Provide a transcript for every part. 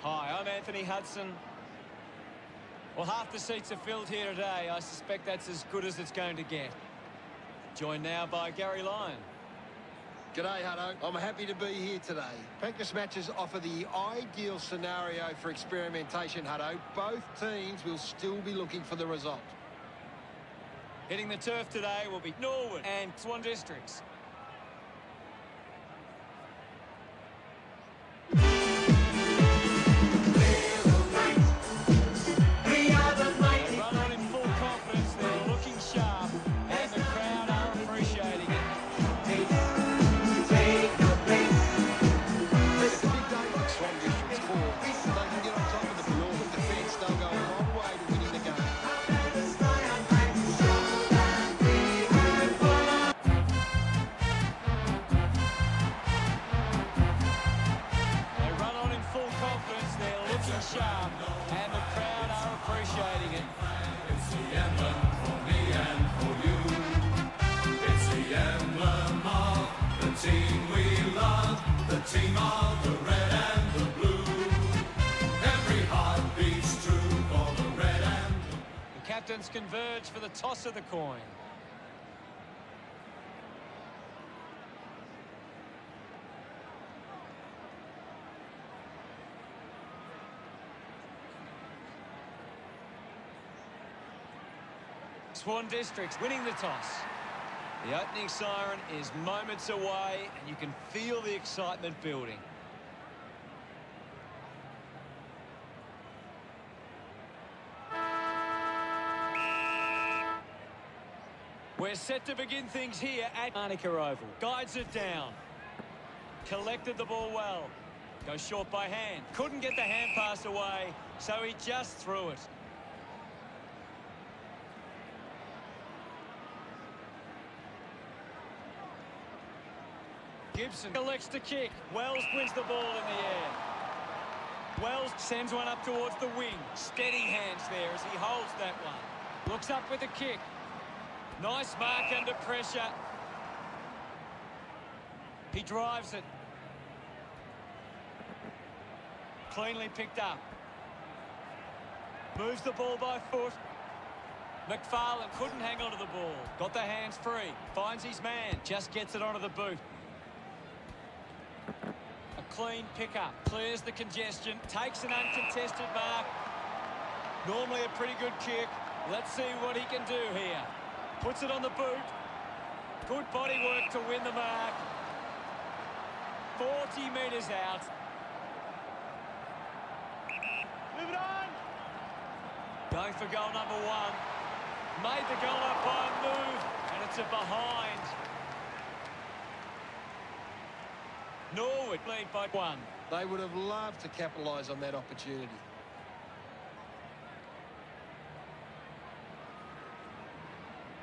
Hi, I'm Anthony Hudson. Well, half the seats are filled here today. I suspect that's as good as it's going to get. Joined now by Gary Lyon. G'day, Hutto. I'm happy to be here today. Practice matches offer the ideal scenario for experimentation, Hutto. Both teams will still be looking for the result. Hitting the turf today will be Norwood and Swan districts. Sharp, and the crowd are appreciating it. It's the emblem for me and for you. It's the emblem of the team we love, the team of the red and the blue. Every heart beats true for the red and the blue. The captains converge for the toss of the coin. Swan districts winning the toss. The opening siren is moments away and you can feel the excitement building. We're set to begin things here at Arnica Oval. Guides it down. Collected the ball well. Goes short by hand. Couldn't get the hand pass away, so he just threw it. Gibson elects to kick. Wells wins the ball in the air. Wells sends one up towards the wing. Steady hands there as he holds that one. Looks up with a kick. Nice mark under pressure. He drives it. Cleanly picked up. Moves the ball by foot. McFarlane couldn't hang on to the ball. Got the hands free. Finds his man. Just gets it onto the boot. Clean pickup, clears the congestion, takes an uncontested mark. Normally a pretty good kick. Let's see what he can do here. Puts it on the boot. Good body work to win the mark. 40 metres out. Move it on. Going for goal number one. Made the goal up by a move, and it's a behind. Norwood lead by one. They would have loved to capitalise on that opportunity.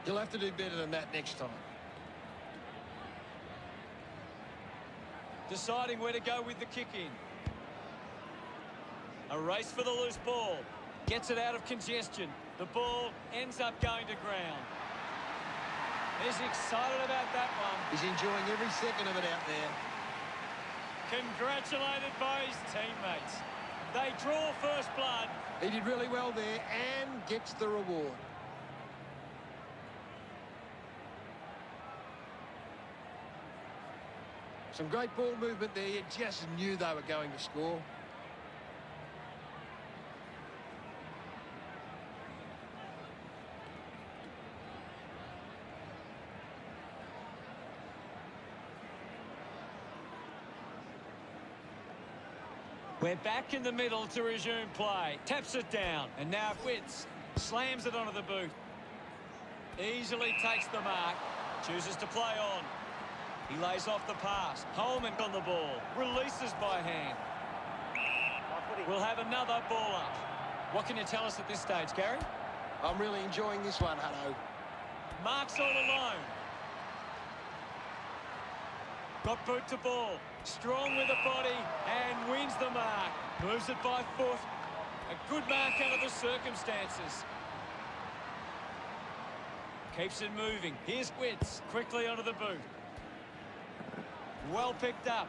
You'll have to do better than that next time. Deciding where to go with the kick in. A race for the loose ball. Gets it out of congestion. The ball ends up going to ground. He's excited about that one. He's enjoying every second of it out there. Congratulated by his teammates. They draw first blood. He did really well there and gets the reward. Some great ball movement there. You just knew they were going to score. We're back in the middle to resume play. Taps it down. And now Witts slams it onto the boot. Easily takes the mark. Chooses to play on. He lays off the pass. Holman on the ball. Releases by hand. We'll have another ball up. What can you tell us at this stage, Gary? I'm really enjoying this one, Hutto. Marks all alone. Got boot to ball. Strong with the body and wins the mark. Moves it by foot. A good mark under the circumstances. Keeps it moving. Here's Witts quickly onto the boot. Well picked up.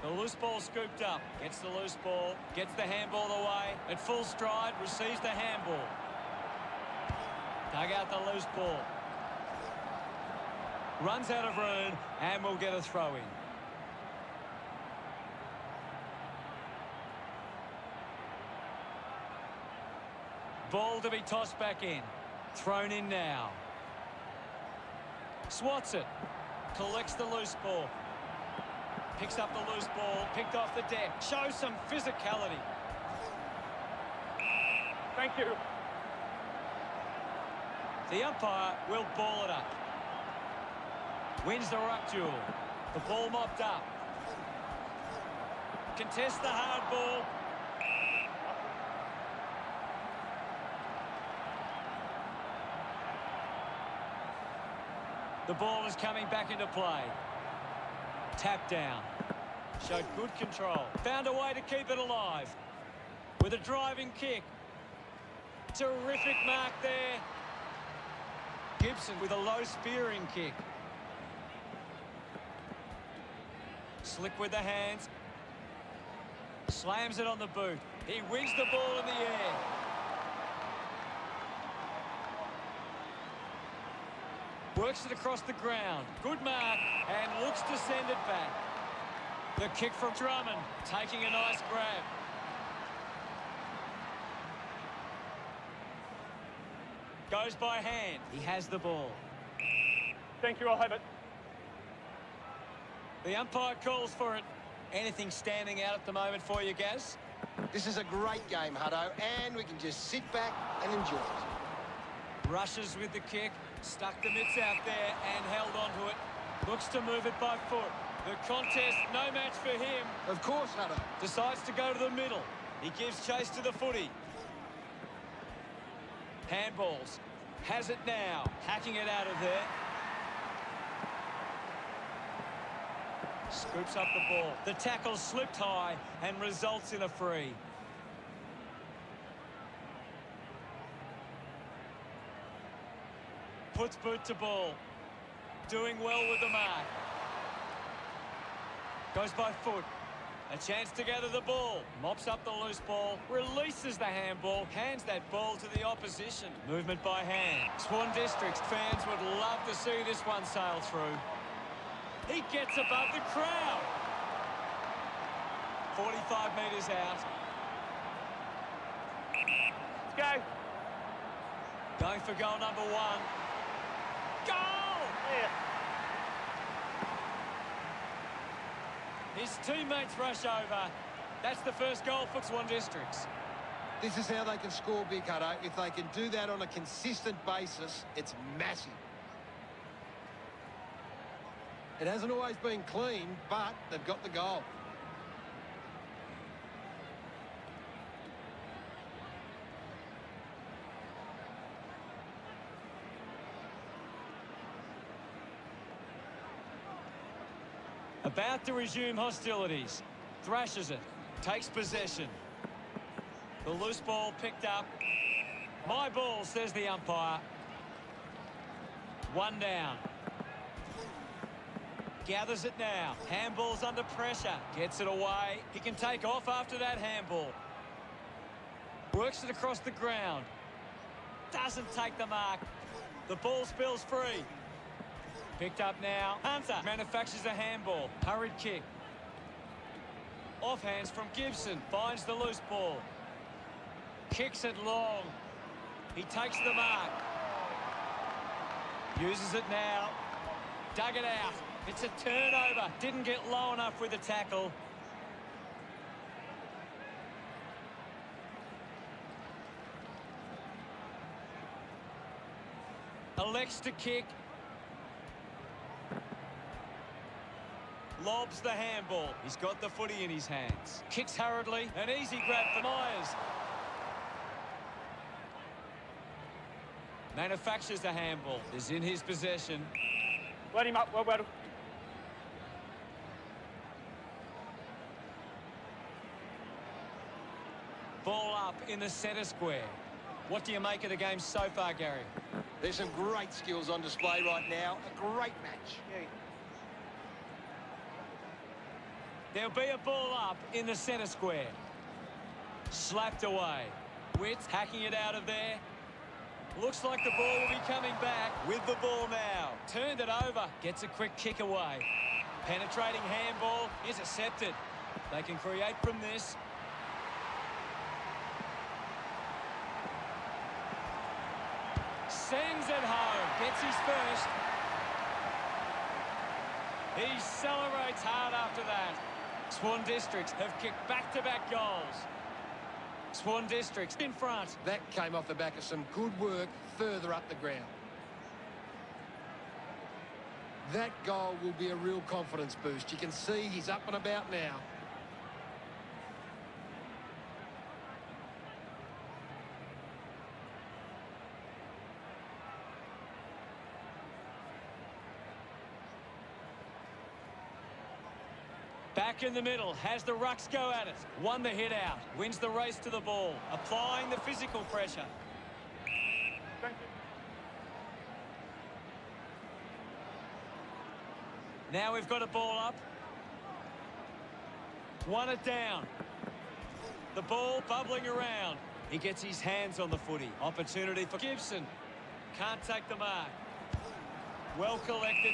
The loose ball scooped up. Gets the loose ball. Gets the handball away. At full stride, receives the handball. Dug out the loose ball. Runs out of room and will get a throw in. Ball to be tossed back in. Thrown in now. Swats it. Collects the loose ball. Picks up the loose ball. Picked off the deck. Shows some physicality. Thank you. The umpire will ball it up. Wins the ruck duel. The ball mopped up. Contests the hard ball. The ball is coming back into play. Tap down. Showed good control. Found a way to keep it alive. With a driving kick. Terrific mark there. Gibson with a low spearing kick. Slick with the hands. Slams it on the boot. He wins the ball in the air. Works it across the ground. Good mark and looks to send it back. The kick from Drummond, taking a nice grab. Goes by hand. He has the ball. Thank you, I'll have it. The umpire calls for it. Anything standing out at the moment for you, Gaz? This is a great game, Hutto, and we can just sit back and enjoy it. Rushes with the kick. Stuck the mitts out there and held onto it. Looks to move it by foot. The contest, no match for him. Of course, Hutto. Decides to go to the middle. He gives chase to the footy. Handballs. Has it now. Hacking it out of there. Scoops up the ball. The tackle slipped high and results in a free. Puts boot to ball. Doing well with the mark. Goes by foot. A chance to gather the ball. Mops up the loose ball. Releases the handball. Hands that ball to the opposition. Movement by hand. Swan District's fans would love to see this one sail through. He gets above the crowd. 45 metres out. Let's go. Going for goal number one. Goal! Yeah. His teammates rush over. That's the first goal for Swan Districts. This is how they can score big, Hutto. If they can do that on a consistent basis, it's massive. It hasn't always been clean, but they've got the goal. About to resume hostilities. Thrashes it. Takes possession. The loose ball picked up. My ball, says the umpire. One down. Gathers it now. Handball's under pressure. Gets it away. He can take off after that handball. Works it across the ground. Doesn't take the mark. The ball spills free. Picked up now. Hunter manufactures a handball. Hurried kick. Offhands from Gibson. Finds the loose ball. Kicks it long. He takes the mark. Uses it now. Dug it out. It's a turnover. Didn't get low enough with the tackle. Elects to kick. Lobs the handball. He's got the footy in his hands. Kicks hurriedly. An easy grab for Myers. Manufactures the handball. Is in his possession. Let him up. Well, well. Ball up in the centre square. What do you make of the game so far, Gary? There's some great skills on display right now. A great match. Yeah. There'll be a ball up in the centre square. Slapped away. Witts hacking it out of there. Looks like the ball will be coming back with the ball now. Turned it over. Gets a quick kick away. Penetrating handball. Intercepted. They can create from this. Sends it home. Gets his first. He celebrates hard after that. Swan Districts have kicked back-to-back goals. Swan Districts in front. That came off the back of some good work further up the ground. That goal will be a real confidence boost. You can see he's up and about now. Back in the middle, has the rucks go at it. Won the hit out, wins the race to the ball, applying the physical pressure. Thank you. Now we've got a ball up. Won it down. The ball bubbling around. He gets his hands on the footy. Opportunity for Gibson. Can't take the mark. Well collected.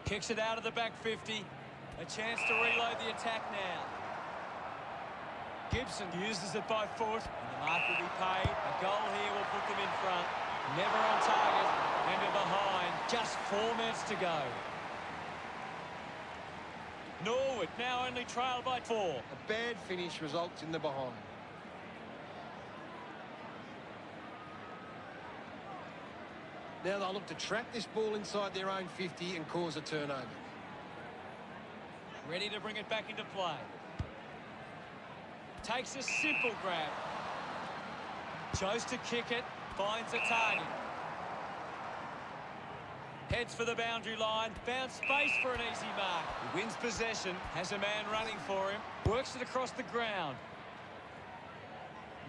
Kicks it out of the back 50. A chance to reload the attack now. Gibson uses it by foot. And the mark will be paid. A goal here will put them in front. Never on target. And they're behind. Just 4 minutes to go. Norwood now only trailed by 4. A bad finish results in the behind. Now they'll look to trap this ball inside their own 50 and cause a turnover. Ready to bring it back into play. Takes a simple grab. Chose to kick it. Finds a target. Heads for the boundary line. Found space for an easy mark. He wins possession. Has a man running for him. Works it across the ground.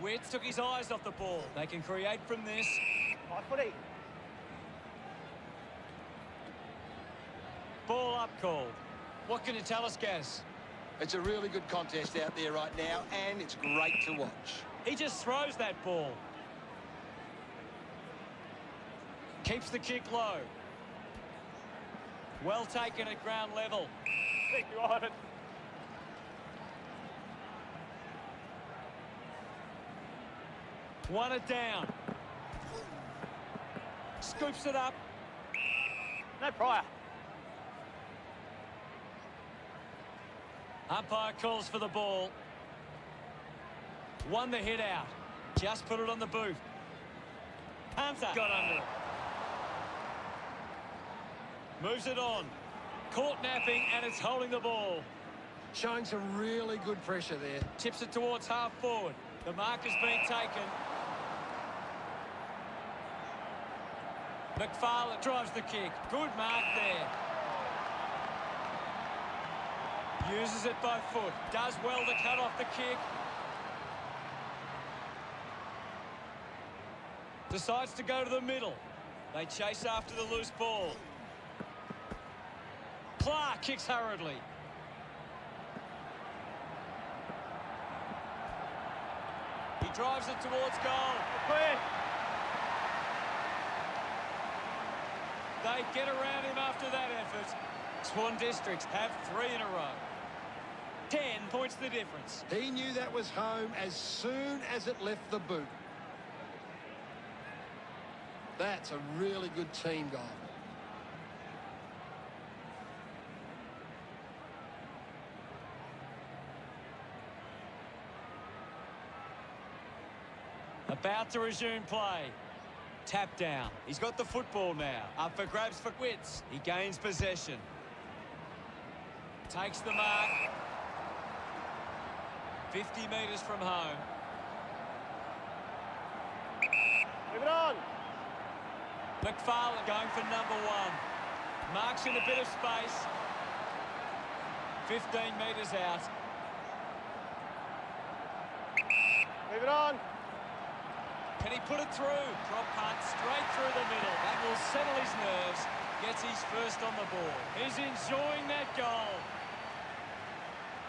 Witts took his eyes off the ball. They can create from this. My footy. Ball up called. What can you tell us, Gaz? It's a really good contest out there right now, and it's great to watch. He just throws that ball. Keeps the kick low. Well taken at ground level. Thank you, Ivan. Won it down. Scoops it up. No prior. Umpire calls for the ball. Won the hit out. Just put it on the boot. Hunter got under it. Moves it on. Caught napping, and it's holding the ball. Showing some really good pressure there. Tips it towards half forward. The mark has been taken. McFarlane drives the kick. Good mark there. Uses it by foot. Does well to cut off the kick. Decides to go to the middle. They chase after the loose ball. Clark kicks hurriedly. He drives it towards goal. Clear. They get around him after that effort. Swan Districts have 3 in a row. 10 points the difference. He knew that was home as soon as it left the boot. That's a really good team goal. About to resume play. Tap down. He's got the football now. Up for grabs for Witts. He gains possession. Takes the mark. 50 metres from home. Move it on. McFarlane going for number 1. Marks in a bit of space. 15 metres out. Move it on. Can he put it through? Drop punt straight through the middle. That will settle his nerves. Gets his first on the board. He's enjoying that goal.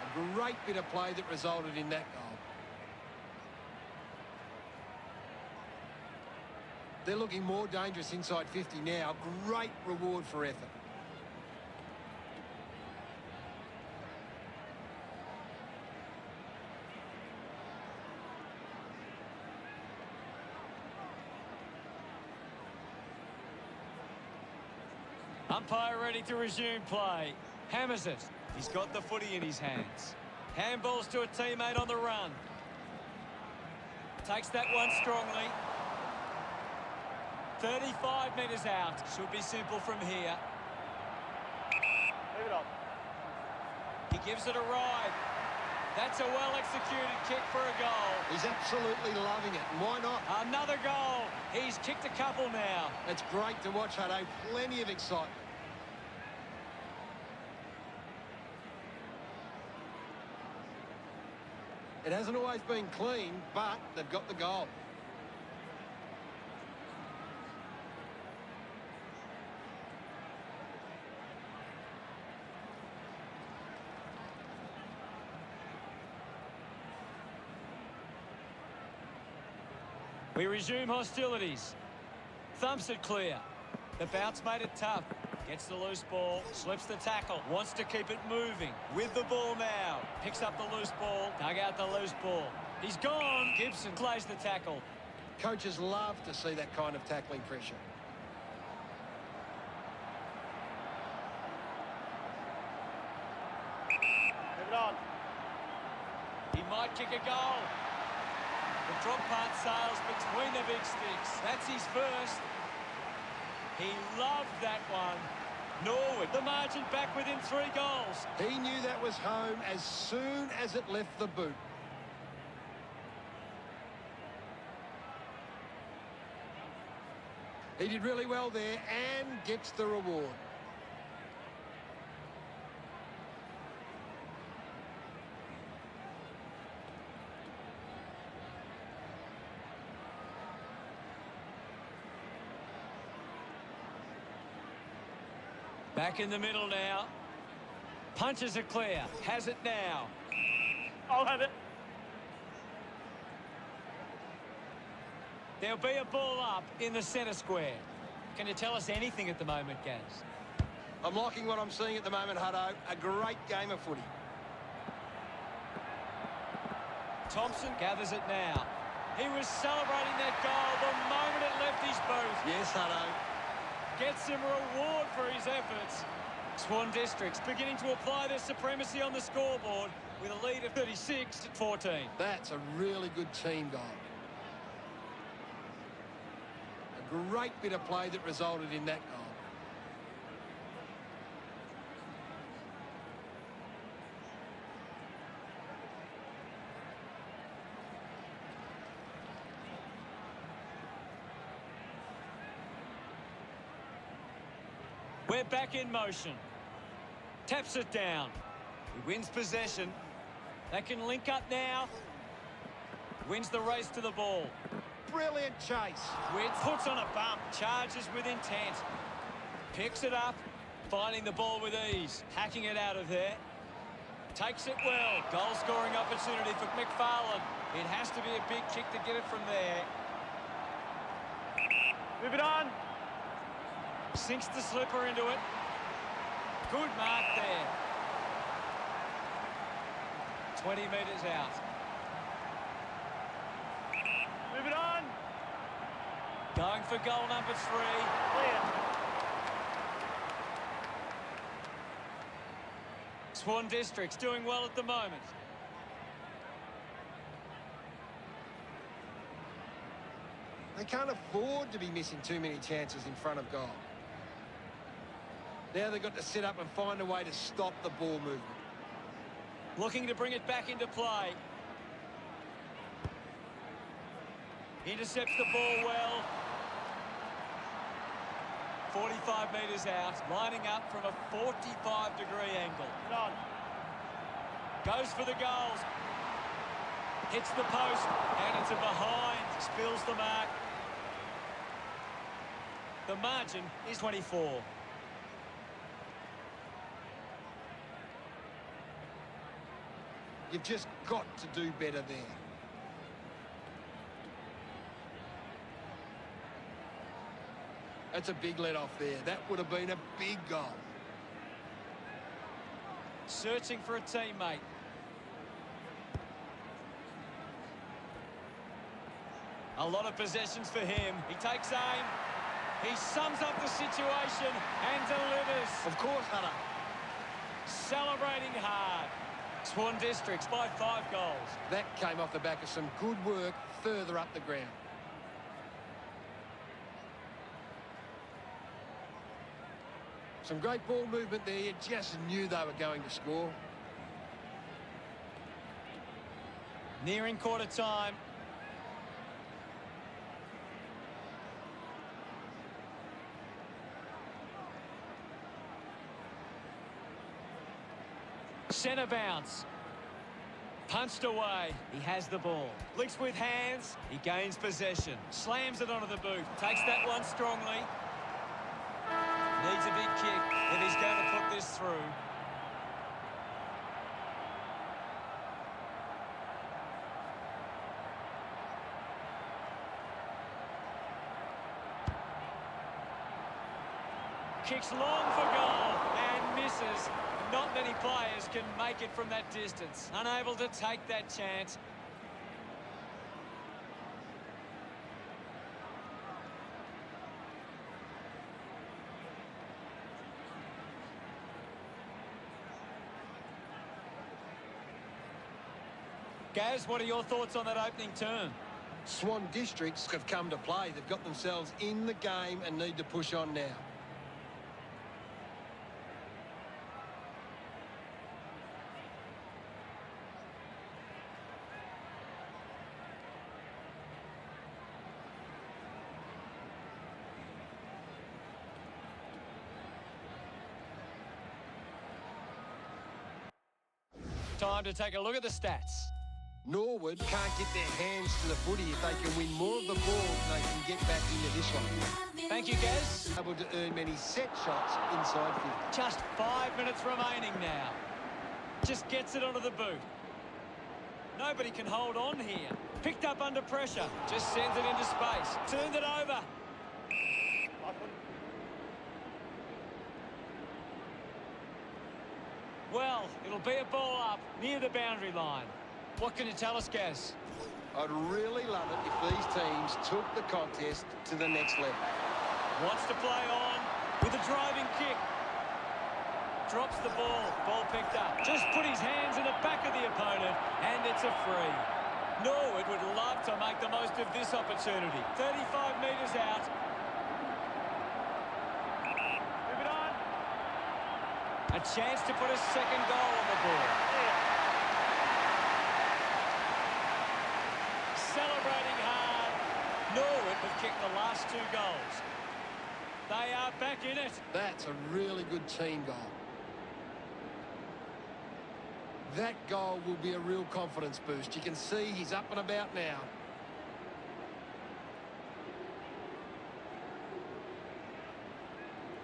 A great bit of play that resulted in that goal. They're looking more dangerous inside 50 now. Great reward for effort. Umpire ready to resume play. Hammers it. He's got the footy in his hands. Handballs to a teammate on the run. Takes that one strongly. 35 metres out. Should be simple from here. Leave it on. He gives it a ride. That's a well-executed kick for a goal. He's absolutely loving it. And why not? Another goal. He's kicked a couple now. It's great to watch, Hutto. Plenty of excitement. It hasn't always been clean, but they've got the goal. We resume hostilities. Thumps it clear. The bounce made it tough. Gets the loose ball, slips the tackle, wants to keep it moving. With the ball now. Picks up the loose ball, dug out the loose ball. He's gone. Gibson plays the tackle. Coaches love to see that kind of tackling pressure. Leave it on. He might kick a goal. The drop punt sails between the big sticks. That's his first. He loved that one. Norwood, the margin back within 3 goals. He knew that was home as soon as it left the boot. He did really well there and gets the reward. Back in the middle now. Punches it clear. Has it now. I'll have it. There'll be a ball up in the centre square. Can you tell us anything at the moment, Gaz? I'm liking what I'm seeing at the moment, Hutto. A great game of footy. Thompson gathers it now. He was celebrating that goal the moment it left his boot. Yes, Hutto. Gets him a reward for his efforts. Swan Districts beginning to apply their supremacy on the scoreboard with a lead of 36-14. That's a really good team goal. A great bit of play that resulted in that goal. We're back in motion. Taps it down. He wins possession. They can link up now. Wins the race to the ball. Brilliant chase. Witt puts on a bump. Charges with intent. Picks it up. Finding the ball with ease. Hacking it out of there. Takes it well. Goal-scoring opportunity for McFarlane. It has to be a big kick to get it from there. Move it on. Sinks the slipper into it. Good mark there. 20 metres out. Move it on. Going for goal number 3. Clear. Swan Districts doing well at the moment. They can't afford to be missing too many chances in front of goal. Now they've got to sit up and find a way to stop the ball movement. Looking to bring it back into play. Intercepts the ball well. 45 metres out. Lining up from a 45-degree angle. Move it on. Goes for the goals. Hits the post. And it's a behind. Spills the mark. The margin is 24. You've just got to do better there. That's a big let-off there. That would have been a big goal. Searching for a teammate. A lot of possessions for him. He takes aim. He sums up the situation and delivers. Of course, Hunter. Celebrating hard. Swan Districts by 5 goals. That came off the back of some good work further up the ground. Some great ball movement there. You just knew they were going to score. Nearing quarter time. Centre bounce. Punched away. He has the ball. Links with hands. He gains possession. Slams it onto the boot. Takes that one strongly. Needs a big kick if he's going to put this through. Kicks long for goal and misses. Not many players can make it from that distance. Unable to take that chance. Gaz, what are your thoughts on that opening turn? Swan Districts have come to play. They've got themselves in the game and need to push on now. Time to take a look at the stats. Norwood can't get their hands to the footy. If they can win more of the ball, they can get back into this one. Thank you, Gaz. Able to earn many set shots inside 50. Just 5 minutes remaining now. Just gets it onto the boot. Nobody can hold on here. Picked up under pressure. Just sends it into space. Turned it over. Well, it'll be a ball up near the boundary line. What can you tell us, Gaz? I'd really love it if these teams took the contest to the next level. Wants to play on with a driving kick. Drops the ball. Ball picked up. Just put his hands in the back of the opponent, and it's a free. Norwood would love to make the most of this opportunity. 35 metres out. Move it on. A chance to put a second goal on the board. Celebrating hard. Norwood have kicked the last 2 goals. They are back in it. That's a really good team goal. That goal will be a real confidence boost. You can see he's up and about now.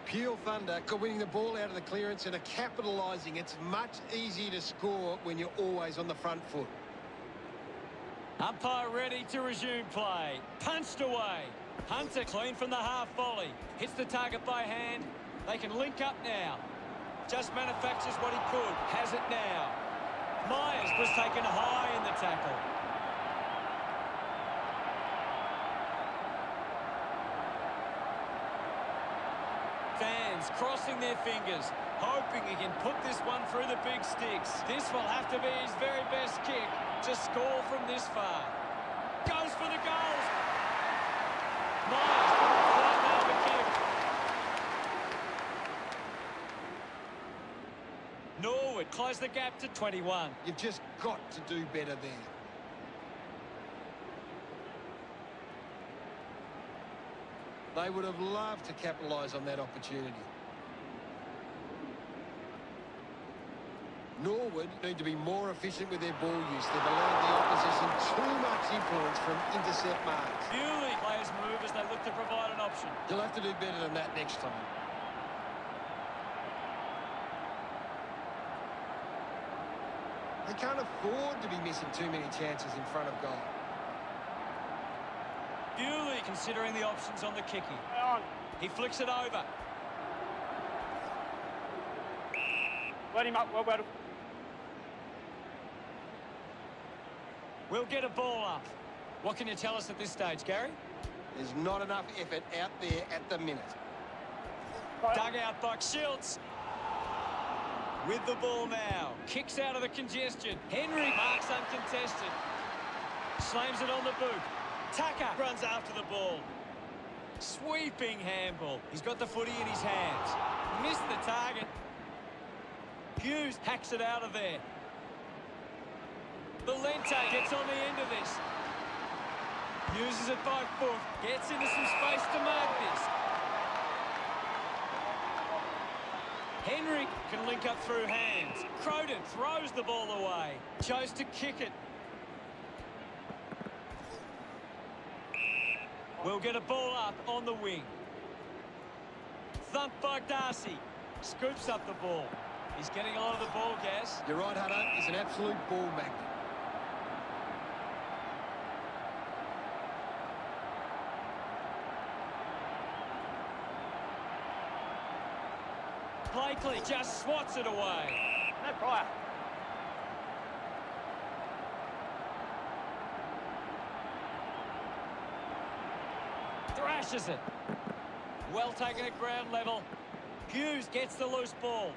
Pure Thunder are winning the ball out of the clearance and are capitalising. It's much easier to score when you're always on the front foot. Umpire ready to resume play. Punched away. Hunter clean from the half volley. Hits the target by hand. They can link up now. Just manufactures what he could. Has it now. Myers was taken high in the tackle. Fans crossing their fingers, hoping he can put this one through the big sticks. This will have to be his very best kick to score from this far. Goes for the goals. Myers couldn't quite nail the kick. Norwood close the gap to 21. You've just got to do better there. They would have loved to capitalise on that opportunity. Norwood need to be more efficient with their ball use. They've allowed the opposition too much influence from intercept marks. Beauty players move as they look to provide an option. You'll have to do better than that next time. They can't afford to be missing too many chances in front of goal. Bewley considering the options on the kicking. On. He flicks it over. Let him up. Well, well. We'll get a ball up. What can you tell us at this stage, Gary? There's not enough effort out there at the minute. Dug out by Schultz. With the ball now. Kicks out of the congestion. Henry marks uncontested. Slams it on the boot. Tucker runs after the ball. Sweeping handball. He's got the footy in his hands. Missed the target. Hughes hacks it out of there. Valente gets on the end of this. Uses it by foot. Gets into some space to mark this. Henry can link up through hands. Croden throws the ball away. Chose to kick it. We'll get a ball up on the wing. Thumped by Darcy. Scoops up the ball. He's getting a lot of the ball, Gaz. You're right, Hutto. He's an absolute ball magnet. Blakely just swats it away. No prior. Thrashes it. Well taken at ground level. Hughes gets the loose ball.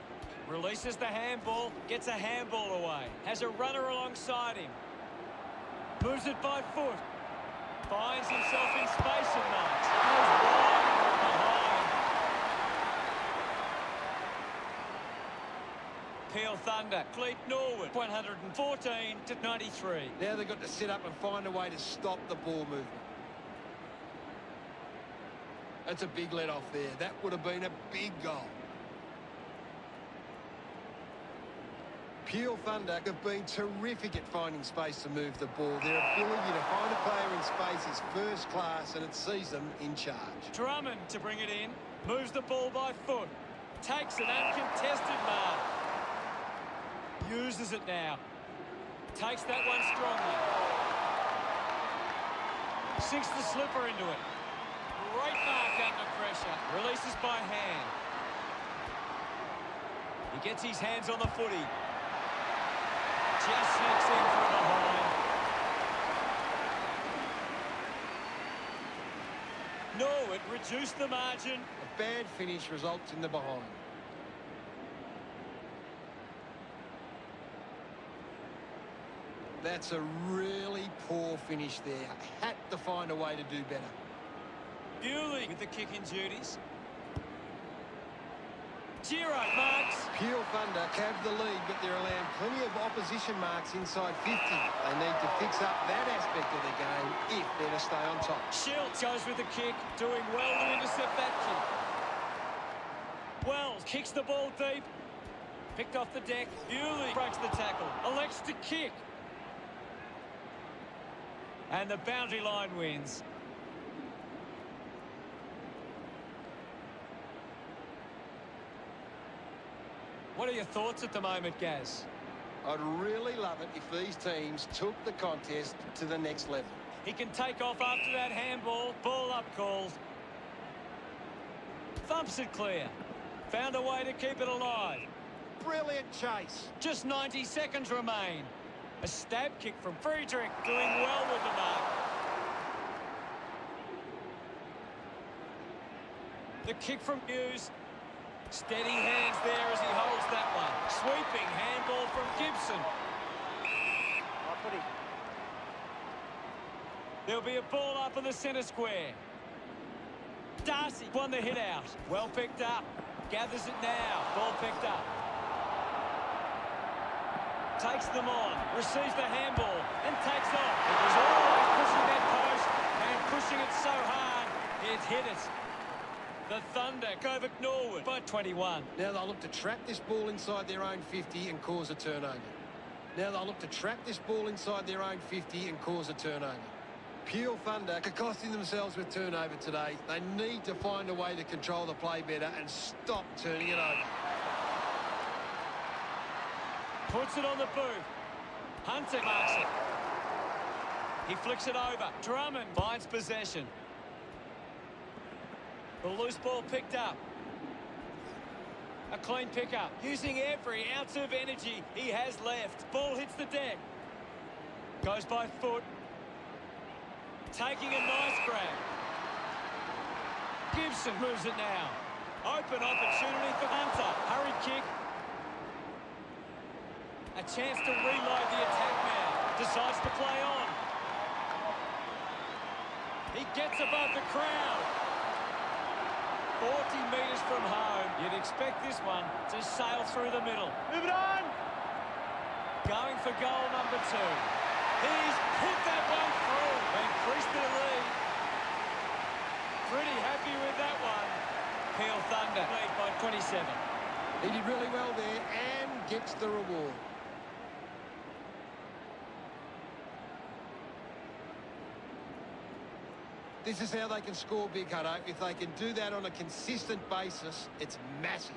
Releases the handball. Gets a handball away. Has a runner alongside him. Moves it by foot. Finds himself in space and marks. Goes wide from behind. Peel Thunder. Cleat Norwood. 114 to 93. Now they've got to sit up and find a way to stop the ball movement. That's a big let off there. That would have been a big goal. Peel Thunder have been terrific at finding space to move the ball. Their ability to find a player in space is first class, and it sees them in charge. Drummond to bring it in. Moves the ball by foot. Takes an uncontested mark. Uses it now. Takes that one strongly. Sinks the slipper into it. Great mark under pressure. Releases by hand. He gets his hands on the footy. Just sneaks in from behind. Norwood reduced the margin. A bad finish results in the behind. That's a really poor finish there. Had to find a way to do better. Bewley with the kicking duties. Giro marks. Peel Thunder have the lead, but they're allowing plenty of opposition marks inside 50. They need to fix up that aspect of the game if they're to stay on top. Schultz goes with the kick, doing well to intercept that kick. Wells kicks the ball deep. Picked off the deck. Bewley breaks the tackle. Elects to kick. And the boundary line wins. What are your thoughts at the moment, Gaz? I'd really love it if these teams took the contest to the next level. He can take off after that handball. Ball up called. Thumps it clear. Found a way to keep it alive. Brilliant chase. Just 90 seconds remain. A stab kick from Friedrich, doing well with the mark. The kick from Hughes. Steady hands there as he holds that one. Sweeping handball from Gibson. Right footy. There'll be a ball up in the centre square. Darcy won the hit out. Well picked up. Gathers it now. Ball picked up. Takes them on. Receives the handball and takes off. It was always pushing that post and pushing it so hard it hit it. The Thunder go over Norwood by 21. Now they'll look to trap this ball inside their own 50 and cause a turnover. Now they'll look to trap this ball inside their own 50 and cause a turnover. Peel Thunder are costing themselves with turnover today. They need to find a way to control the play better and stop turning it over. Puts it on the boot. Hunter marks it. He flicks it over. Drummond finds possession. The loose ball picked up. A clean pickup. Using every ounce of energy he has left. Ball hits the deck. Goes by foot. Taking a nice grab. Gibson moves it now. Open opportunity for Hunter. Hurried kick. A chance to reload the attack now. Decides to play on. He gets above the crowd. 40 metres from home. You'd expect this one to sail through the middle. Move it on! Going for goal number 2. He's put that one through. Increased the lead. Pretty happy with that one. Peel Thunder lead by 27. He did really well there and gets the reward. This is how they can score big, Hutto. If they can do that on a consistent basis, it's massive.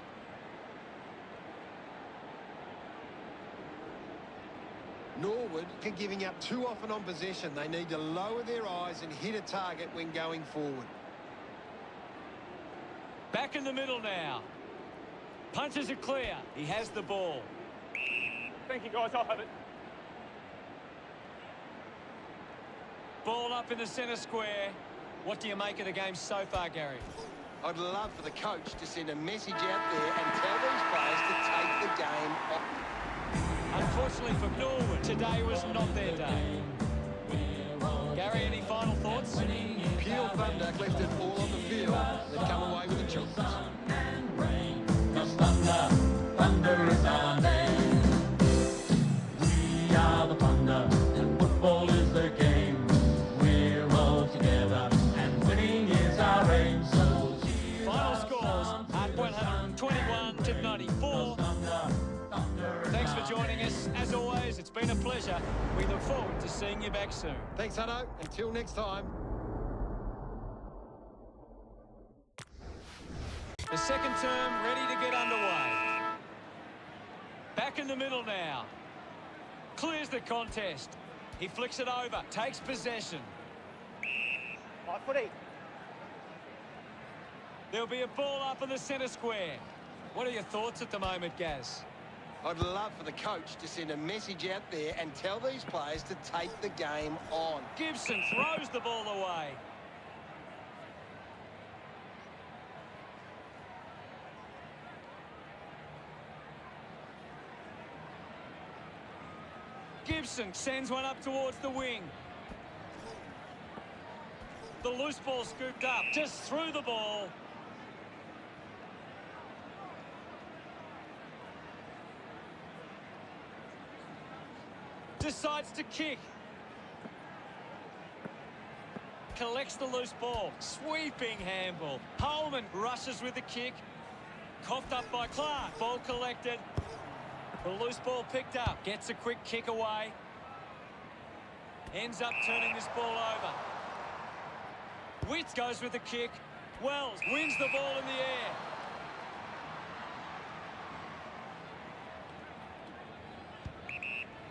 Norwood are giving up too often on possession. They need to lower their eyes and hit a target when going forward. Back in the middle now. Punches it clear. He has the ball. Thank you, guys. I'll have it. Ball up in the centre square. What do you make of the game so far, Gary? I'd love for the coach to send a message out there and tell these players to take the game off. Unfortunately for Norwood, today was not their day. Gary, any final thoughts? Peel Thunder left it all on the field. They've come away with a chance. Thunder is our name. We are the Thunder, and football is the game. We're all together, and winning is our aim. So Final scores at 121 to 94. Thanks for joining us. As always, it's been a pleasure. We look forward to seeing you back soon. Thanks, Hutto. Until next time. The second term ready to get underway. Back in the middle now. Clears the contest. He flicks it over. Takes possession. Right footy. There'll be a ball up in the centre square. What are your thoughts at the moment, Gaz? I'd love for the coach to send a message out there and tell these players to take the game on. Gibson throws the ball away. Gibson sends one up towards the wing. The loose ball scooped up, just through the ball. Decides to kick. Collects the loose ball. Sweeping handball. Holman rushes with the kick. Coughed up by Clark. Ball collected. The loose ball picked up. Gets a quick kick away. Ends up turning this ball over. Witt goes with the kick. Wells wins the ball in the air.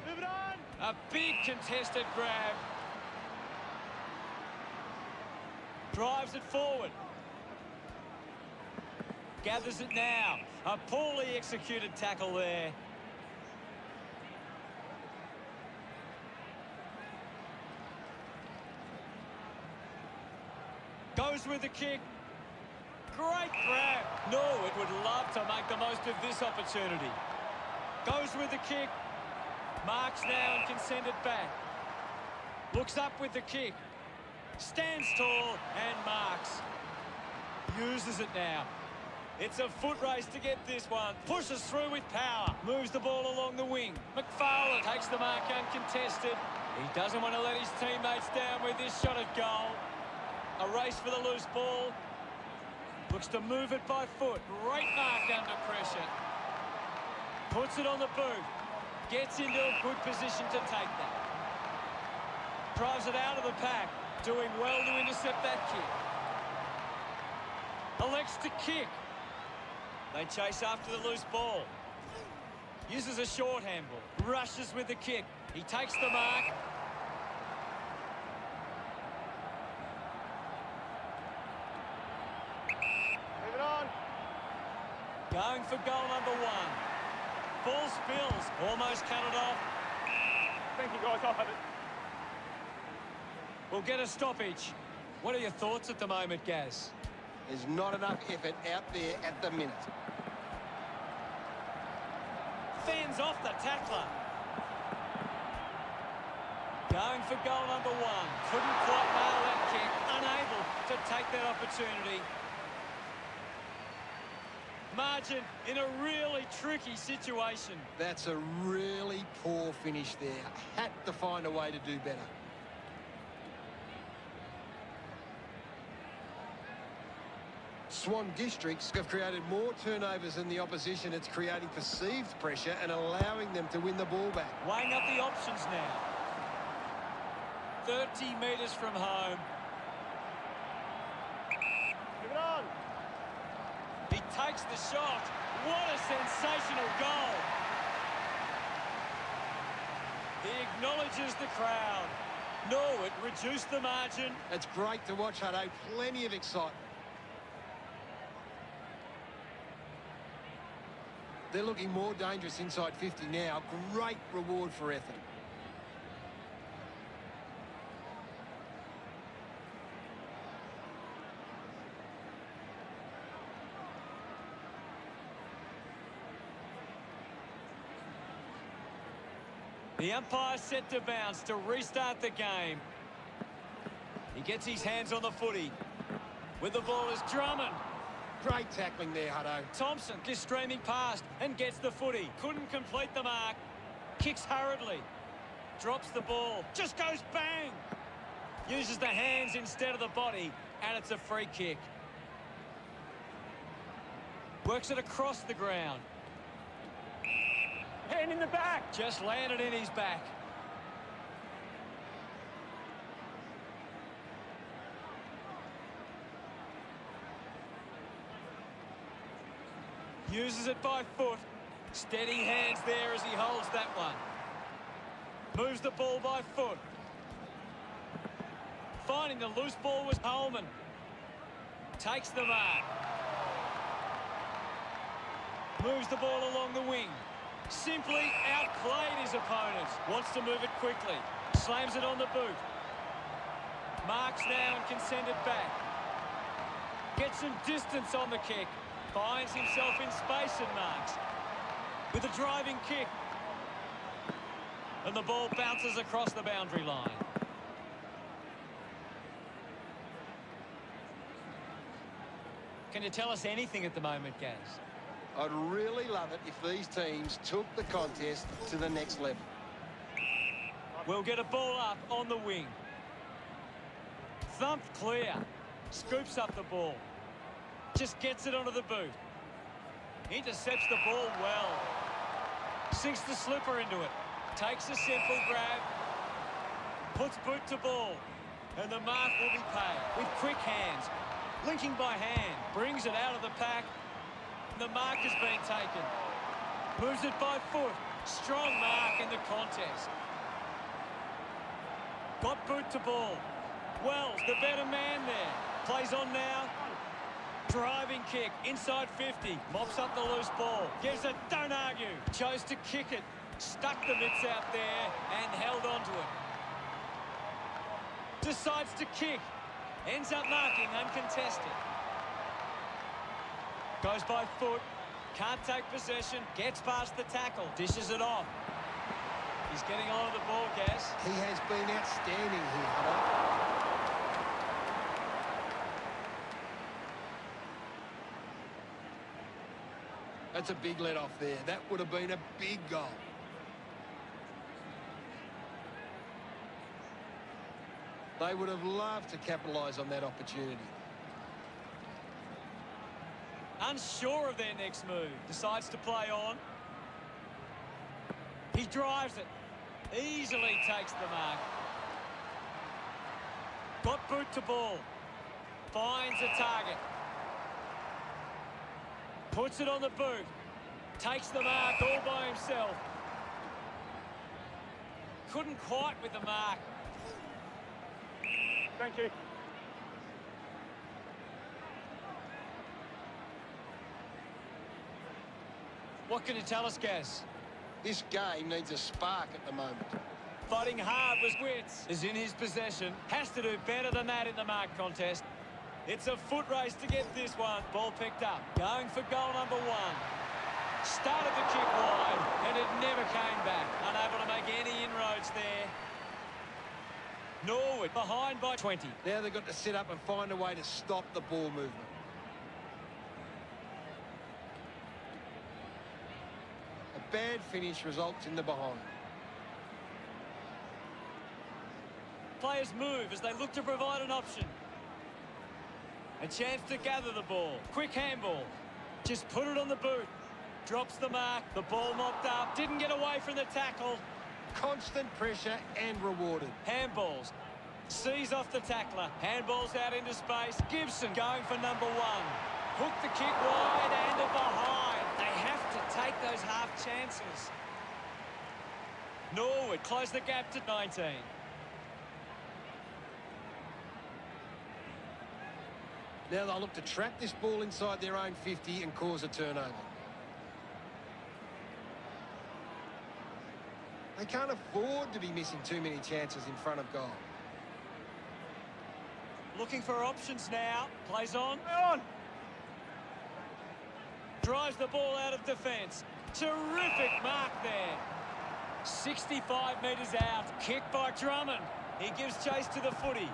Move it on! A big contested grab. Drives it forward. Gathers it now. A poorly executed tackle there. Goes with the kick. Great grab. Norwood would love to make the most of this opportunity. Goes with the kick. Marks now and can send it back. Looks up with the kick. Stands tall and marks. Uses it now. It's a foot race to get this one. Pushes through with power. Moves the ball along the wing. McFarlane takes the mark uncontested. He doesn't want to let his teammates down with this shot at goal. A race for the loose ball. Looks to move it by foot. Great mark under pressure. Puts it on the boot. Gets into a good position to take that. Drives it out of the pack. Doing well to intercept that kick. Elects to kick. They chase after the loose ball. Uses a short handball. Rushes with the kick. He takes the mark. Move it on. Going for goal number 1. Ball spills. Almost cut it off. Thank you, guys. I'll have it. We'll get a stoppage. What are your thoughts at the moment, Gaz? There's not enough effort out there at the minute. Fends off the tackler. Going for goal number 1. Couldn't quite nail that kick. Unable to take that opportunity. Margin in a really tricky situation. That's a really poor finish there. Had to find a way to do better. Swan districts have created more turnovers than the opposition. It's creating perceived pressure and allowing them to win the ball back. Weighing up the options now. 30 metres from home. Move it on. He takes the shot. What a sensational goal. He acknowledges the crowd. Norwood reduced the margin. It's great to watch, Hutto. Plenty of excitement. They're looking more dangerous inside 50 now. Great reward for effort. The umpire set to bounce to restart the game. He gets his hands on the footy. With the ball is Drummond. Great tackling there, Hutto. Thompson is streaming past and gets the footy. Couldn't complete the mark. Kicks hurriedly. Drops the ball. Just goes bang. Uses the hands instead of the body, and it's a free kick. Works it across the ground. Hand in the back. Just landed in his back. Uses it by foot. Steady hands there as he holds that one. Moves the ball by foot. Finding the loose ball was Holman. Takes the mark. Moves the ball along the wing. Simply outplayed his opponent. Wants to move it quickly. Slams it on the boot. Marks now and can send it back. Gets some distance on the kick. Finds himself in space and marks. With a driving kick. And the ball bounces across the boundary line. Can you tell us anything at the moment, Gaz? I'd really love it if these teams took the contest to the next level. We'll get a ball up on the wing. Thumped clear. Scoops up the ball. Just gets it onto the boot. Intercepts the ball well. Sinks the slipper into it. Takes a simple grab. Puts boot to ball. And the mark will be paid with quick hands. Linking by hand. Brings it out of the pack. The mark has been taken. Moves it by foot. Strong mark in the contest. Got boot to ball. Wells, the better man there. Plays on now. Driving kick, inside 50. Mops up the loose ball. Gives it, don't argue. Chose to kick it. Stuck the mitts out there and held onto it. Decides to kick. Ends up marking uncontested. Goes by foot. Can't take possession. Gets past the tackle. Dishes it off. He's getting on the ball, Gaz. He has been outstanding here, Hutto. That's a big let-off there. That would have been a big goal. They would have loved to capitalise on that opportunity. Unsure of their next move. Decides to play on. He drives it. Easily takes the mark. Got boot to ball. Finds a target. Puts it on the boot. Takes the mark all by himself. couldn't quite with the mark. Thank you. What can you tell us, Gaz? This game needs a spark at the moment. Fighting hard was Wits. Is in his possession. Has to do better than that in the mark contest. It's a foot race to get this one. Ball picked up. Going for goal number 1. Started the kick wide, and it never came back. Unable to make any inroads there. Norwood behind by 20. Now they've got to sit up and find a way to stop the ball movement. A bad finish results in the behind. Players move as they look to provide an option. A chance to gather the ball. Quick handball. Just put it on the boot. Drops the mark. The ball mopped up. Didn't get away from the tackle. Constant pressure and rewarded. Handballs. Sees off the tackler. Handballs out into space. Gibson going for number 1. Hook the kick wide and a behind. They have to take those half chances. Norwood close the gap to 19. Now they'll look to trap this ball inside their own 50 and cause a turnover. They can't afford to be missing too many chances in front of goal. Looking for options now. Plays on. Play on. Drives the ball out of defence. Terrific mark there. 65 metres out. Kick by Drummond. He gives chase to the footy.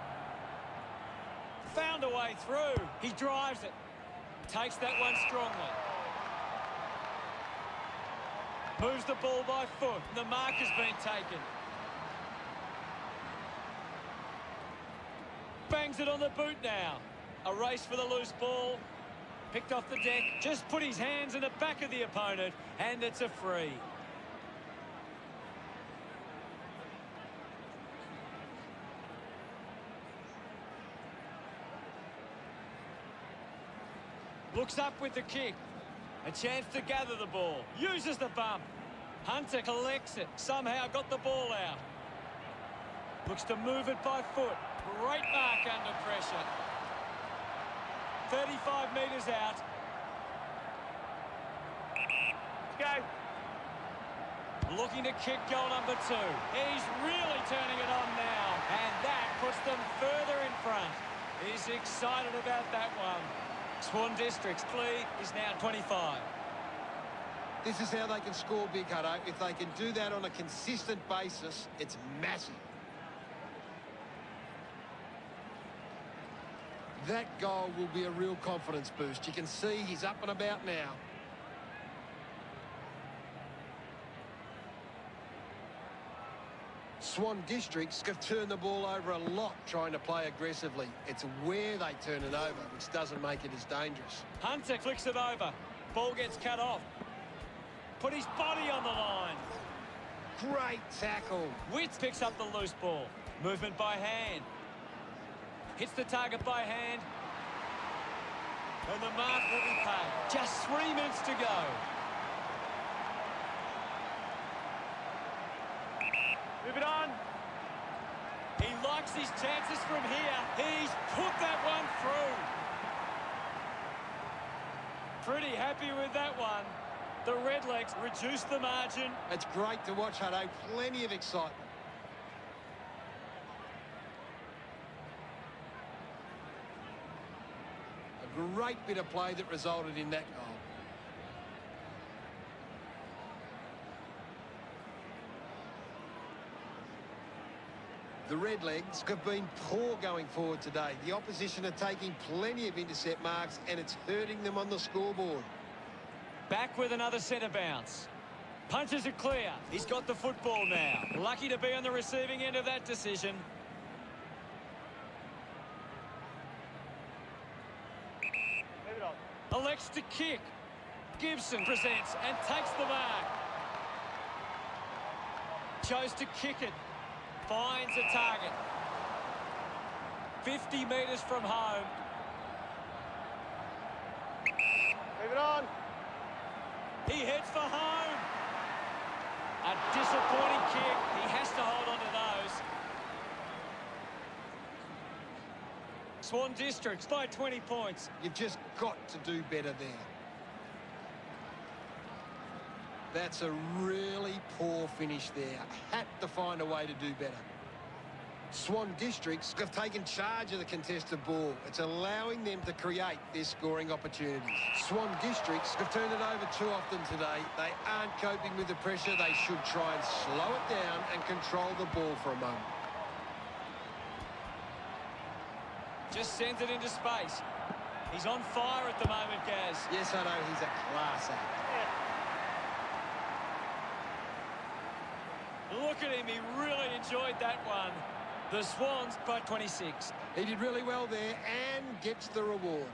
Found a way through. He drives it. Takes that one strongly. Moves the ball by foot. The mark has been taken. Bangs it on the boot now. A race for the loose ball. Picked off the deck. Just put his hands in the back of the opponent. And it's a free. Looks up with the kick. A chance to gather the ball. Uses the bump. Hunter collects it. Somehow got the ball out. Looks to move it by foot. Great mark under pressure. 35 metres out. Let's go. Looking to kick goal number 2. He's really turning it on now. And that puts them further in front. He's excited about that one. Swan District's lead is now 25. This is how they can score big, Hutto. If they can do that on a consistent basis, it's massive. That goal will be a real confidence boost. You can see he's up and about now. Swan Districts have turned the ball over a lot trying to play aggressively. It's where they turn it over, which doesn't make it as dangerous. Hunter flicks it over. Ball gets cut off. Put his body on the line. Great tackle. Witts picks up the loose ball. Movement by hand. Hits the target by hand. And the mark will be paid. Just 3 minutes to go. Move it on. He likes his chances from here. He's put that one through. Pretty happy with that one. The Redlegs reduce the margin. It's great to watch, Hutto. Plenty of excitement. A great bit of play that resulted in that goal. The Redlegs have been poor going forward today. The opposition are taking plenty of intercept marks and it's hurting them on the scoreboard. Back with another centre bounce. Punches it clear. He's got the football now. Lucky to be on the receiving end of that decision. Move it on. Elects to kick. Gibson presents and takes the mark. Chose to kick it. Finds a target. 50 metres from home. Move it on. He heads for home. A disappointing kick. He has to hold on to those. Swan Districts by 20 points. You've just got to do better there. That's a really poor finish there. Had to find a way to do better. Swan Districts have taken charge of the contested ball. It's allowing them to create their scoring opportunities. Swan Districts have turned it over too often today. They aren't coping with the pressure. They should try and slow it down and control the ball for a moment. Just sends it into space. He's on fire at the moment, Gaz. Yes, I know. He's a class act. Look at him. He really enjoyed that one. The Swans by 26. He did really well there and gets the reward.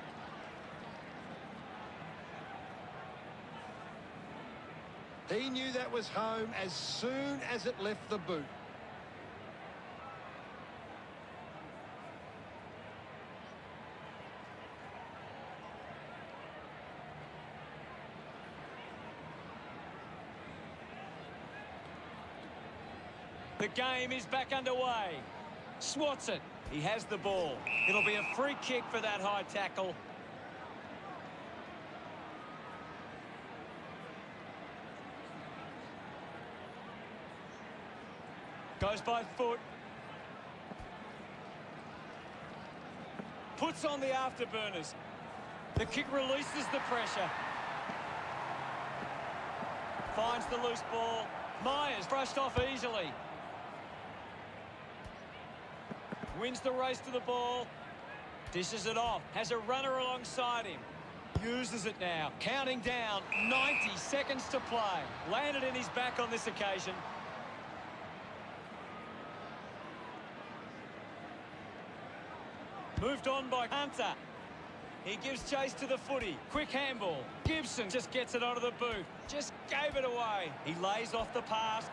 He knew that was home as soon as it left the boot. The game is back underway. Swats it. He has the ball. It'll be a free kick for that high tackle. Goes by foot. Puts on the afterburners. The kick releases the pressure. Finds the loose ball. Myers brushed off easily. Wins the race to the ball. Dishes it off. Has a runner alongside him. Uses it now. Counting down. 90 seconds to play. Landed in his back on this occasion. Moved on by Hunter. He gives chase to the footy. Quick handball. Gibson just gets it onto the boot. Just gave it away. He lays off the pass.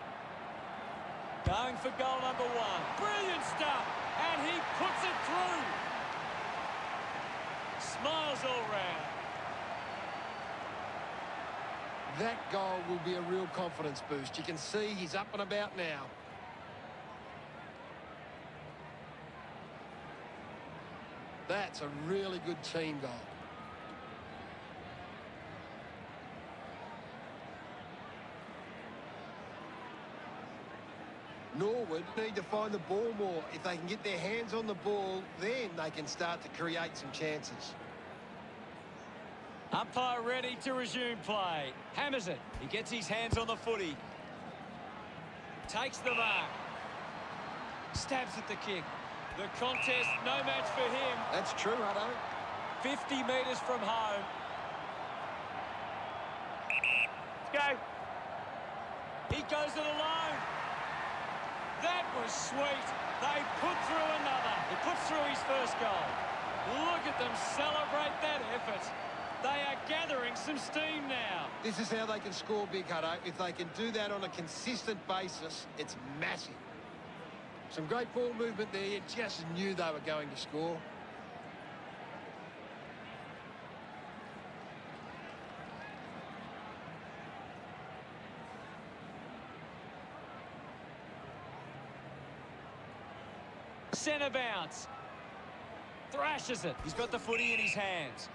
Going for goal number 1. Brilliant stuff. And he puts it through. Smiles all round. That goal will be a real confidence boost. You can see he's up and about now. That's a really good team goal. Norwood need to find the ball more. If they can get their hands on the ball, then they can start to create some chances. Umpire ready to resume play. Hammers it. He gets his hands on the footy. Takes the mark. Stabs at the kick. The contest, no match for him. That's true, Hutto. 50 metres from home. Let's go. He goes it alone. That was sweet. They put through another. He puts through his first goal. Look at them celebrate that effort. They are gathering some steam now. This is how they can score big, Hutto. If they can do that on a consistent basis, it's massive. Some great ball movement there. You just knew they were going to score. Centre bounce. Thrashes it. He's got the footy in his hands.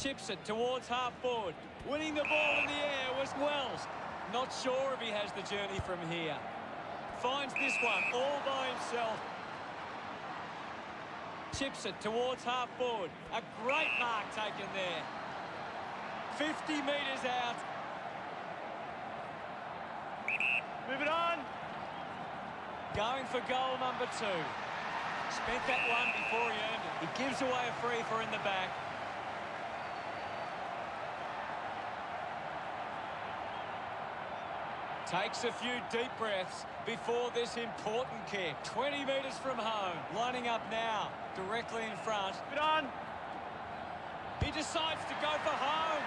Chips it towards half forward. Winning the ball in the air was Wells. Not sure if he has the journey from here. Finds this one all by himself. Chips it towards half forward. A great mark taken there. 50 metres out. Move it on. Going for goal number 2. Spent that one before he earned it. He gives away a free for in the back. Takes a few deep breaths before this important kick. 20 metres from home. Lining up now, directly in front. Move it on. He decides to go for home.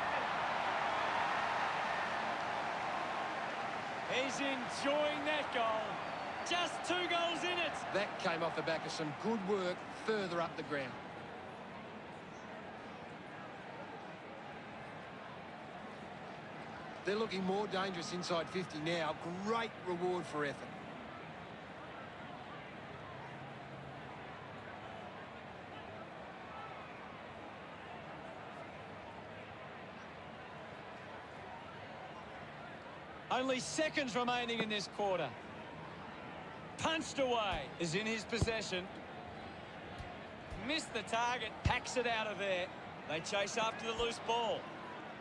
He's enjoying that goal. Just 2 goals in it. That came off the back of some good work further up the ground. They're looking more dangerous inside 50 now. Great reward for effort. Only seconds remaining in this quarter. Punched away, is in his possession. Missed the target, packs it out of there. They chase after the loose ball.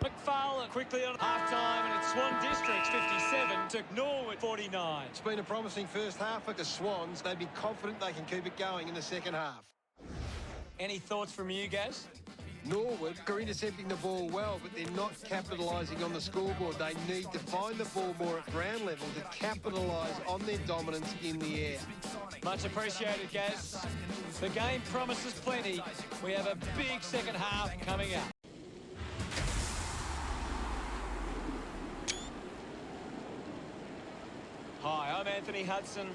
McFarlane quickly on half-time, and it's Swan Districts 57 to Norwood 49. It's been a promising first half for the Swans. They'd be confident they can keep it going in the second half. Any thoughts from you, Gaz? Norwood are intercepting the ball well, but they're not capitalising on the scoreboard. They need to find the ball more at ground level to capitalise on their dominance in the air. Much appreciated, Gaz. The game promises plenty. We have a big second half coming up. Hi, I'm Anthony Hudson.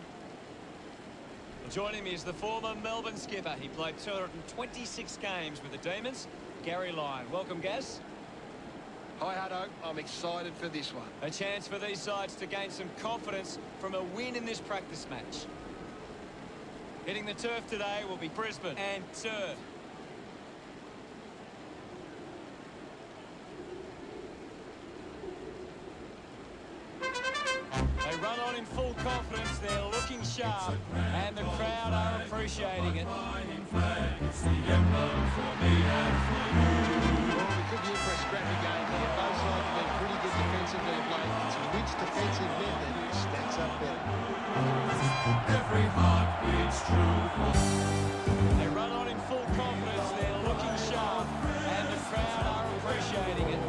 Joining me is the former Melbourne skipper. He played 226 games with the Demons, Gary Lyon. Welcome, Gaz. Hi, Hutto. I'm excited for this one. A chance for these sides to gain some confidence from a win in this practice match. Hitting the turf today will be Brisbane and Turf. They run on in full confidence, they're looking sharp, and the crowd are appreciating it. It's the emblem for me and for you. Well, we could be in for a scrappy game here. Both sides have been pretty good defensively of late. It's which defensive method stacks up better. Every heart beats true. They run on in full confidence, they're looking sharp, and the crowd are appreciating it.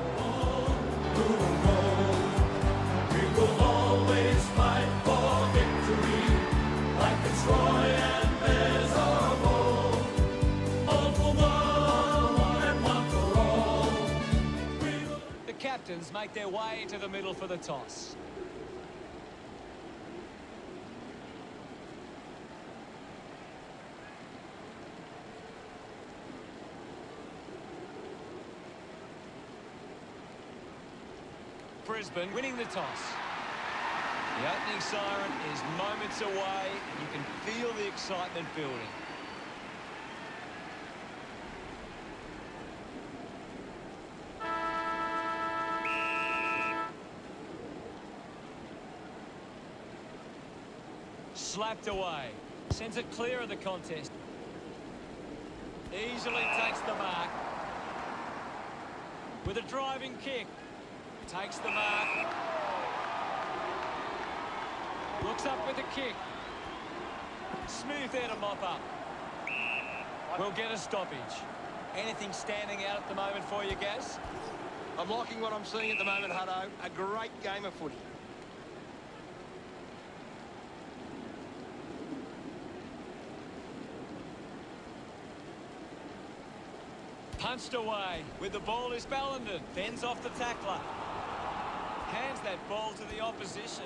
We will always fight for victory, like it's Troy and Bears are of old. All for one and one for all. The captains make their way to the middle for the toss. Brisbane winning the toss. The opening siren is moments away, and you can feel the excitement building. Slapped away. Sends it clear of the contest. Easily takes the mark. With a driving kick. Takes the mark. Looks up with a kick. Smooth there to mop up. We'll get a stoppage. Anything standing out at the moment for you, Gaz? I'm liking what I'm seeing at the moment, Hutto. A great game of footy. Punched away. With the ball is Ballenden. Fends off the tackler. Hands that ball to the opposition.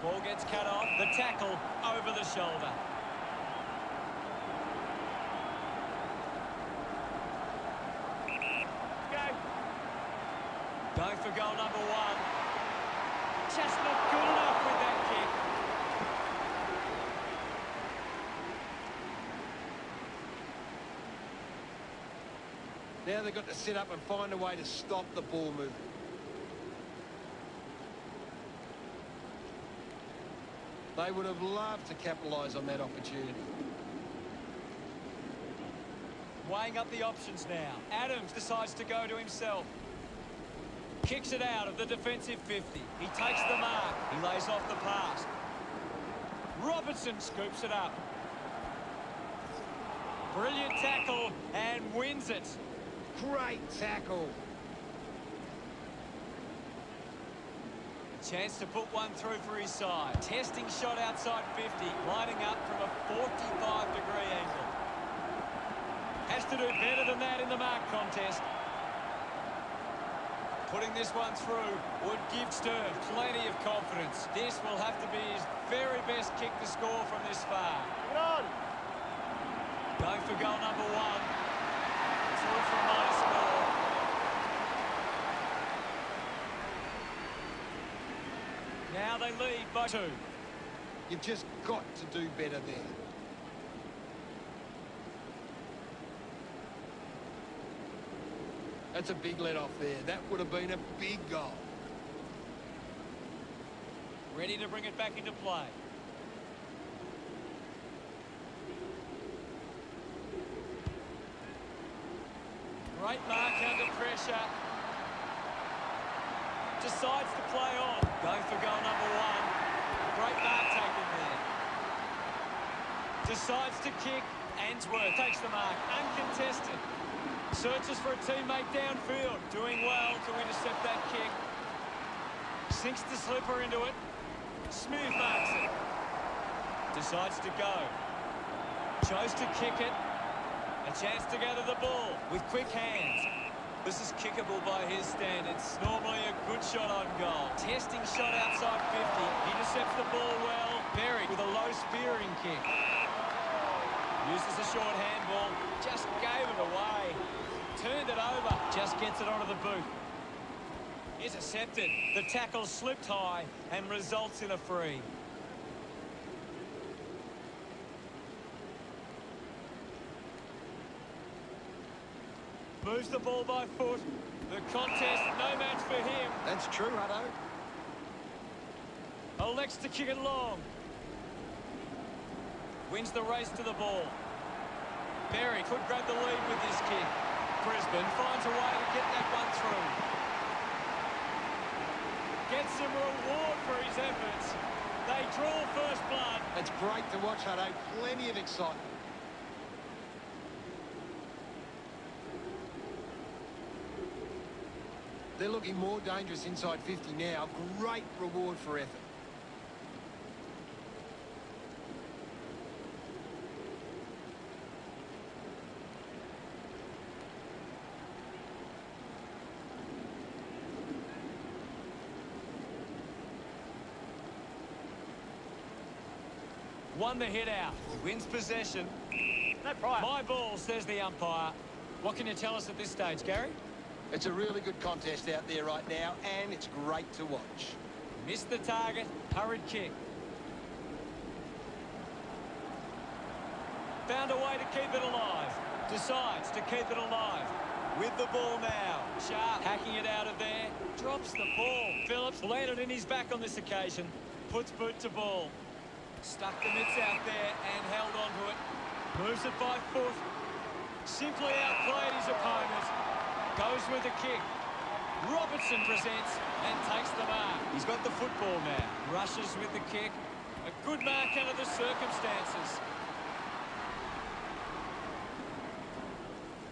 Ball gets cut off. The tackle over the shoulder. Go. Going for goal number one. Just not good enough with that kick. Now they've got to sit up and find a way to stop the ball movement. They would have loved to capitalise on that opportunity. Weighing up the options now. Adams decides to go to himself. Kicks it out of the defensive 50. He takes the mark. He lays off the pass. Robertson scoops it up. Brilliant tackle and wins it. Great tackle. Chance to put one through for his side. Testing shot outside 50, lining up from a 45-degree angle. Has to do better than that in the mark contest. Putting this one through would give Stern plenty of confidence. This will have to be his very best kick to score from this far. Get on. Going for goal number one. Through for a minor score. Now they lead by 2. You've just got to do better there. That's a big let off there. That would have been a big goal. Ready to bring it back into play. Great mark under pressure. Decides to play on. Going for goal number 1. Great mark taken there. Decides to kick. Answorth takes the mark. Uncontested. Searches for a teammate downfield. Doing well to intercept that kick. Sinks the slipper into it. Smooth marks it. Decides to go. Chose to kick it. A chance to gather the ball with quick hands. This is kickable by his standards. Normally a good shot on goal. Testing shot outside 50. Intercepts the ball well. Berry with a low spearing kick. Uses a short handball. Just gave it away. Turned it over. Just gets it onto the boot. Intercepted. The tackle slipped high and results in a free. Moves the ball by foot. The contest, no match for him. That's true, Hutto. Elects to kick it long. Wins the race to the ball. Berry could grab the lead with this kick. Brisbane finds a way to get that one through. Gets some reward for his efforts. They draw first blood. It's great to watch, Hutto. Plenty of excitement. They're looking more dangerous inside 50 now. Great reward for effort. Won the hit out. Wins possession. No prior. My ball, says the umpire. What can you tell us at this stage, Gary? It's a really good contest out there right now, and it's great to watch. Missed the target. Hurried kick. Found a way to keep it alive. Decides to keep it alive. With the ball now. Sharp hacking it out of there. Drops the ball. Phillips landed in his back on this occasion. Puts boot to ball. Stuck the mitts out there and held onto it. Moves it by foot. Simply outplayed his opponent. Goes with the kick. Robertson presents and takes the mark. He's got the football now. Rushes with the kick. A good mark under the circumstances.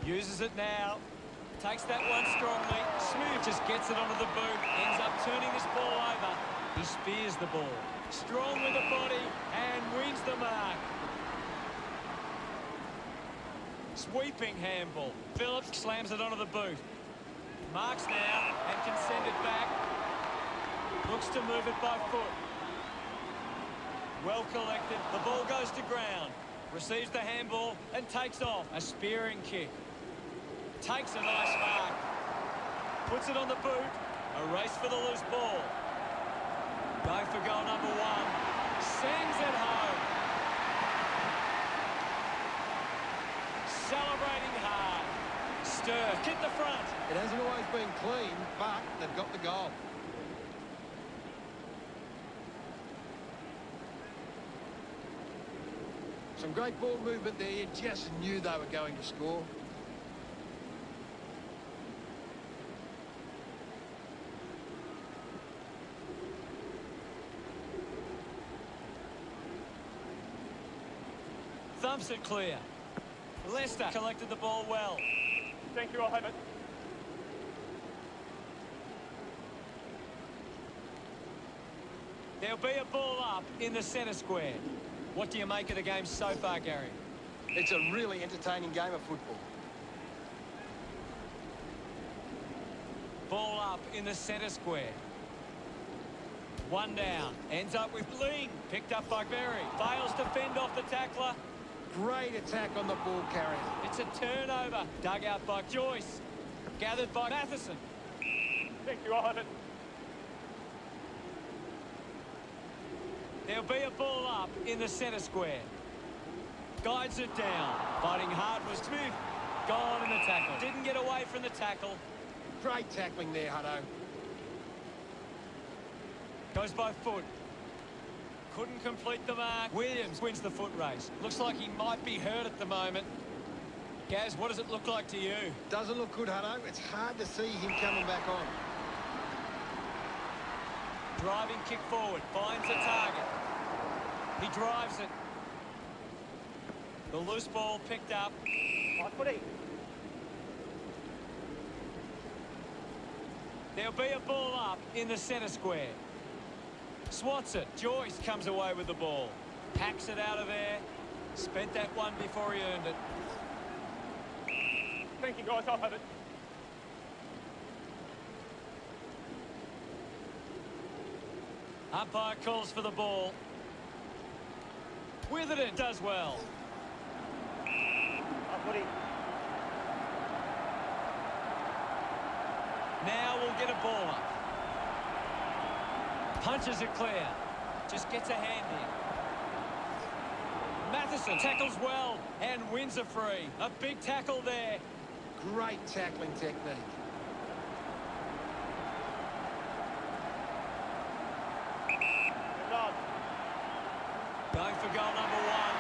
Uses it now. Takes that one strongly. Smooth just gets it onto the boot. Ends up turning this ball over. He spears the ball. Strong with the body and wins the mark. Sweeping handball. Phillips slams it onto the boot. Marks now and can send it back. Looks to move it by foot. Well collected. The ball goes to ground. Receives the handball and takes off. A spearing kick. Takes a nice mark. Puts it on the boot. A race for the loose ball. Going for goal number 1. Sends it home. Celebrating hard. Stir, hit the front. It hasn't always been clean, but they've got the goal. Some great ball movement there. You just knew they were going to score. Thumps it clear. Leicester collected the ball well. Thank you, I'll have it. There'll be a ball up in the centre square. What do you make of the game so far, Gary? It's a really entertaining game of football. Ball up in the centre square. One down. Ends up with Ling. Picked up by Berry. Fails to fend off the tackler. Great attack on the ball carrier. It's a turnover. Dug out by Joyce. Gathered by Matheson. Thank you, I'll have it. There'll be a ball up in the centre square. Guides it down. Fighting hard was Smith. Gone in the tackle. Didn't get away from the tackle. Great tackling there, Hutto. Goes by foot. Couldn't complete the mark. Williams wins the foot race. Looks like he might be hurt at the moment. Gaz, what does it look like to you? Doesn't look good, Hutto. It's hard to see him coming back on. Driving kick forward. Finds a target. He drives it. The loose ball picked up. Right footy. There'll be a ball up in the centre square. Swats it. Joyce comes away with the ball. Hacks it out of there. Spent that one before he earned it. Thank you, guys. I'll have it. Umpire calls for the ball. Witherden does well. Right footy. Now we'll get a ball up. Punches it clear. Just gets a hand in. Matheson tackles well and wins a free. A big tackle there. Great tackling technique. Well done. Going for goal number one.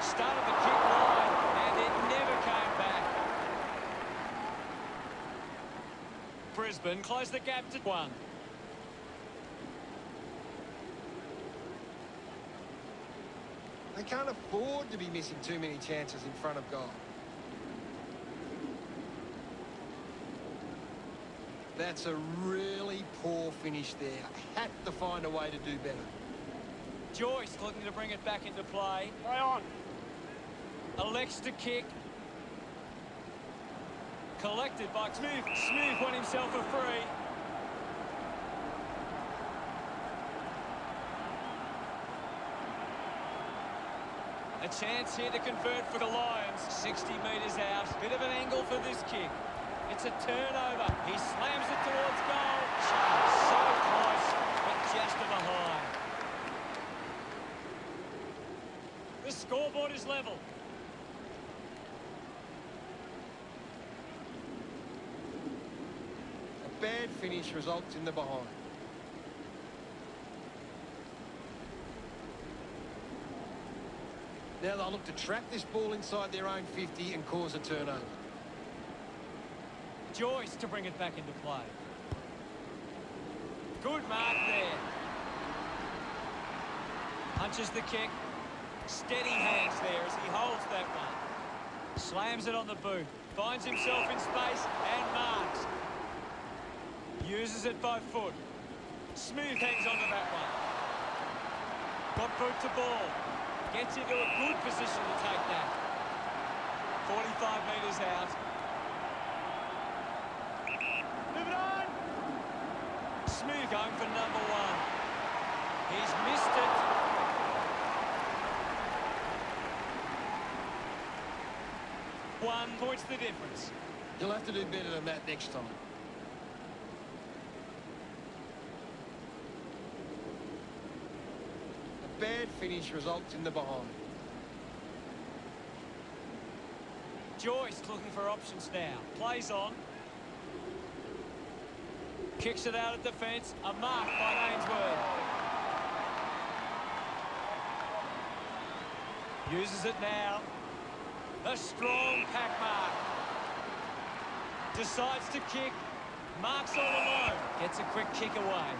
Started the kick wide and it never came back. Brisbane closed the gap to 1. They can't afford to be missing too many chances in front of goal. That's a really poor finish there. Had to find a way to do better. Joyce looking to bring it back into play. Play on. Elects to kick. Collected by Smooth. Smooth won himself a free. A chance here to convert for the Lions. 60 metres out. Bit of an angle for this kick. It's a turnover. He slams it towards goal. So close, but just to behind. The scoreboard is level. A bad finish results in the behind. Now they'll look to trap this ball inside their own 50 and cause a turnover. Joyce to bring it back into play. Good mark there. Punches the kick. Steady hands there as he holds that one. Slams it on the boot. Finds himself in space and marks. Uses it by foot. Smooth hangs onto that one. Got boot to ball. Gets into a good position to take that. 45 metres out. Move it on. Smooth going for number one. He's missed it. One points the difference. You'll have to do better than that next time. A bad finish results in the behind. Joyce looking for options now. Plays on. Kicks it out at defence. A mark by Ainsworth. Uses it now. A strong pack mark. Decides to kick. Marks all alone. Gets a quick kick away.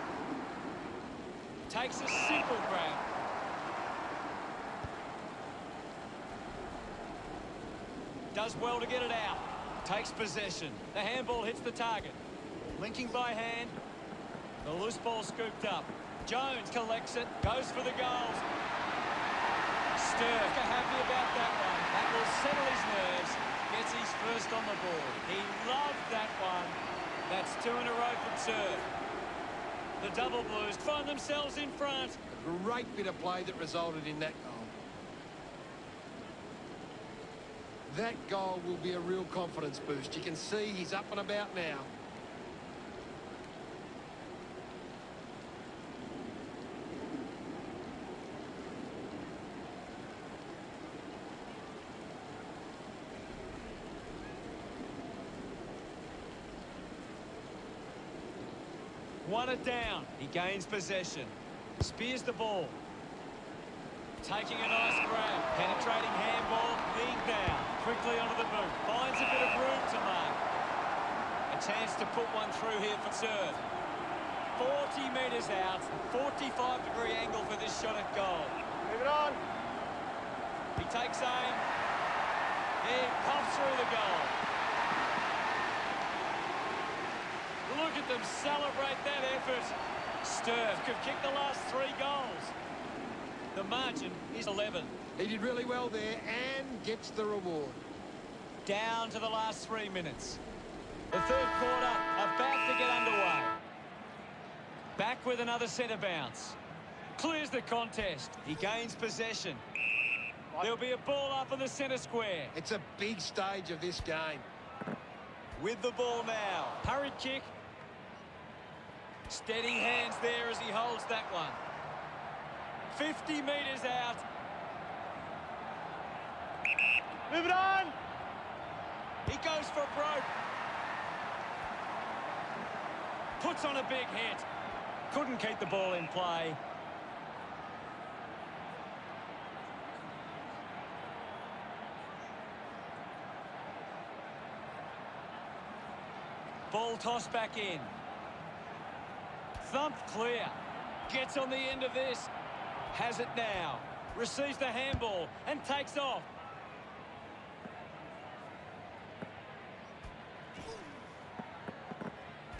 Takes a simple grab. Does well to get it out. Takes possession. The handball hits the target. Linking by hand. The loose ball scooped up. Jones collects it. Goes for the goals. Sturk happy about that one. That will settle his nerves. Gets his first on the board. He loved that one. That's 2 in a row for Turk. The Double Blues find themselves in front. A great bit of play that resulted in that goal. That goal will be a real confidence boost. You can see he's up and about now. won it down. He gains possession. Spears the ball. Taking a nice grab. Penetrating handball. Being down. Quickly onto the boot. Finds a bit of room to mark. A chance to put one through here for serve. 40 metres out. 45-degree angle for this shot at goal. Move it on. He takes aim. He pumps through the goal. Look at them celebrate that effort. Sturf could kick the last 3 goals. The margin is 11. He did really well there and gets the reward. Down to the last 3 minutes. The third quarter about to get underway. Back with another centre bounce. Clears the contest. He gains possession. There'll be a ball up in the centre square. It's a big stage of this game. With the ball now. Hurried kick. Steady hands there as he holds that one. 50 metres out. Move it on. He goes for broke. Puts on a big hit. Couldn't keep the ball in play. Ball tossed back in. Thumped clear. Gets on the end of this. Has it now. Receives the handball and takes off.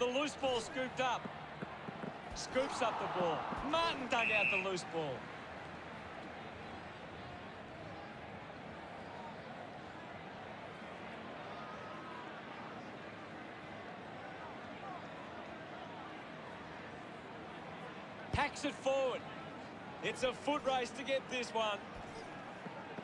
The loose ball scooped up. Scoops up the ball. Martin dug out the loose ball. Hacks it forward. It's a foot race to get this one.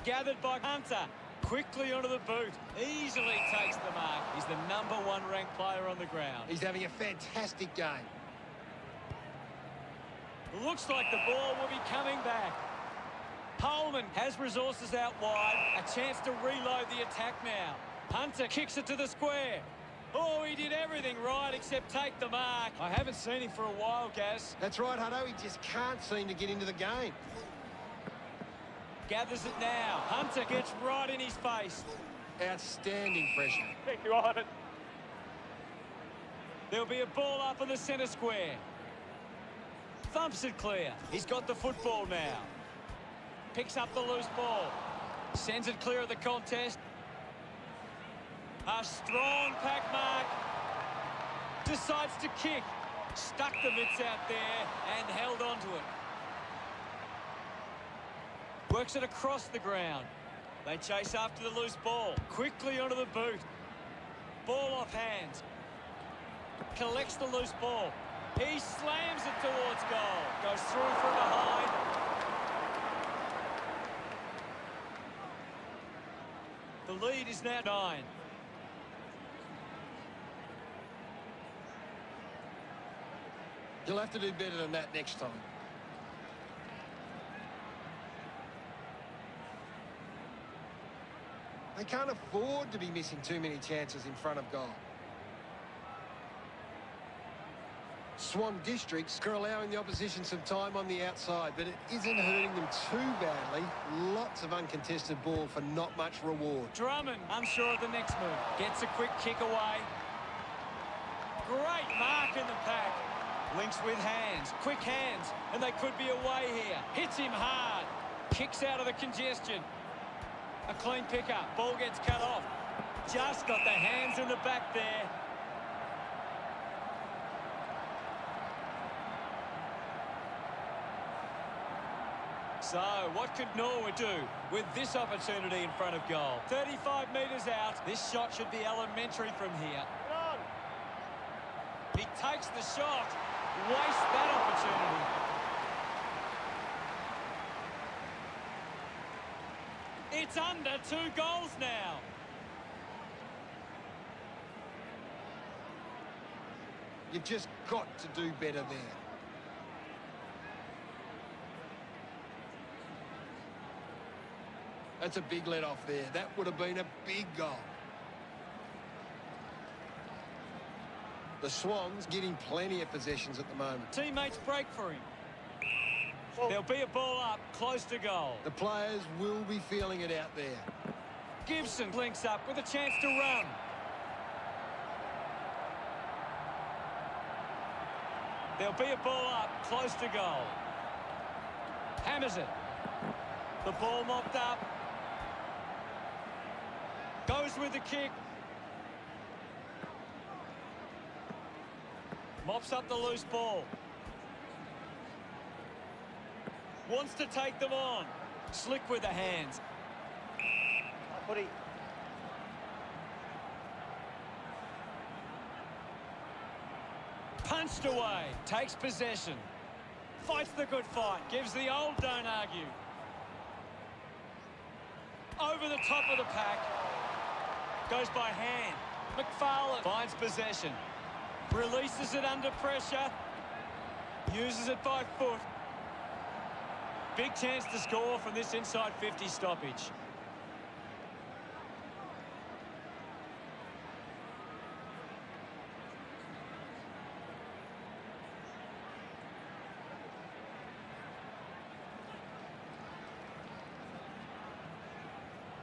Gathered by Hunter. Quickly onto the boot. Easily takes the mark. He's the #1 ranked player on the ground. He's having a fantastic game. Looks like the ball will be coming back. Holman has resources out wide. A chance to reload the attack now. Hunter kicks it to the square. Oh, he did everything right except take the mark. I haven't seen him for a while, Gaz. That's right, Hutto. He just can't seem to get into the game. Gathers it now. Hunter gets right in his face. Outstanding pressure. Think you on it. There'll be a ball up in the centre square. Thumps it clear. He's got the football now. Picks up the loose ball. Sends it clear of the contest. A strong pack mark. Decides to kick. Stuck the mitts out there and held onto it. Works it across the ground. They chase after the loose ball. Quickly onto the boot. Ball off hands. Collects the loose ball. He slams it towards goal. Goes through from behind. The lead is now 9. You'll have to do better than that next time. They can't afford to be missing too many chances in front of goal. Swan Districts are allowing the opposition some time on the outside, but it isn't hurting them too badly. Lots of uncontested ball for not much reward. Drummond unsure of the next move. Gets a quick kick away. Great mark in the pack. Links with hands. Quick hands. And they could be away here. Hits him hard. Kicks out of the congestion. A clean pickup. Ball gets cut off. Just got the hands in the back there. So, what could Norwood do with this opportunity in front of goal? 35 metres out. This shot should be elementary from here. Move it on. He takes the shot. Wastes that opportunity. It's under 2 goals now. You've just got to do better there. That's a big let off there. That would have been a big goal. The Swans getting plenty of possessions at the moment. Teammates break for him. There'll be a ball up, close to goal. The players will be feeling it out there. Gibson links up with a chance to run. There'll be a ball up, close to goal. Hammers it. The ball mopped up. Goes with the kick. Mops up the loose ball. Wants to take them on. Slick with the hands. Footy. Punched away. Takes possession. Fights the good fight. Gives the old don't argue. Over the top of the pack. Goes by hand. McFarlane finds possession. Releases it under pressure. Uses it by foot. Big chance to score from this inside 50 stoppage.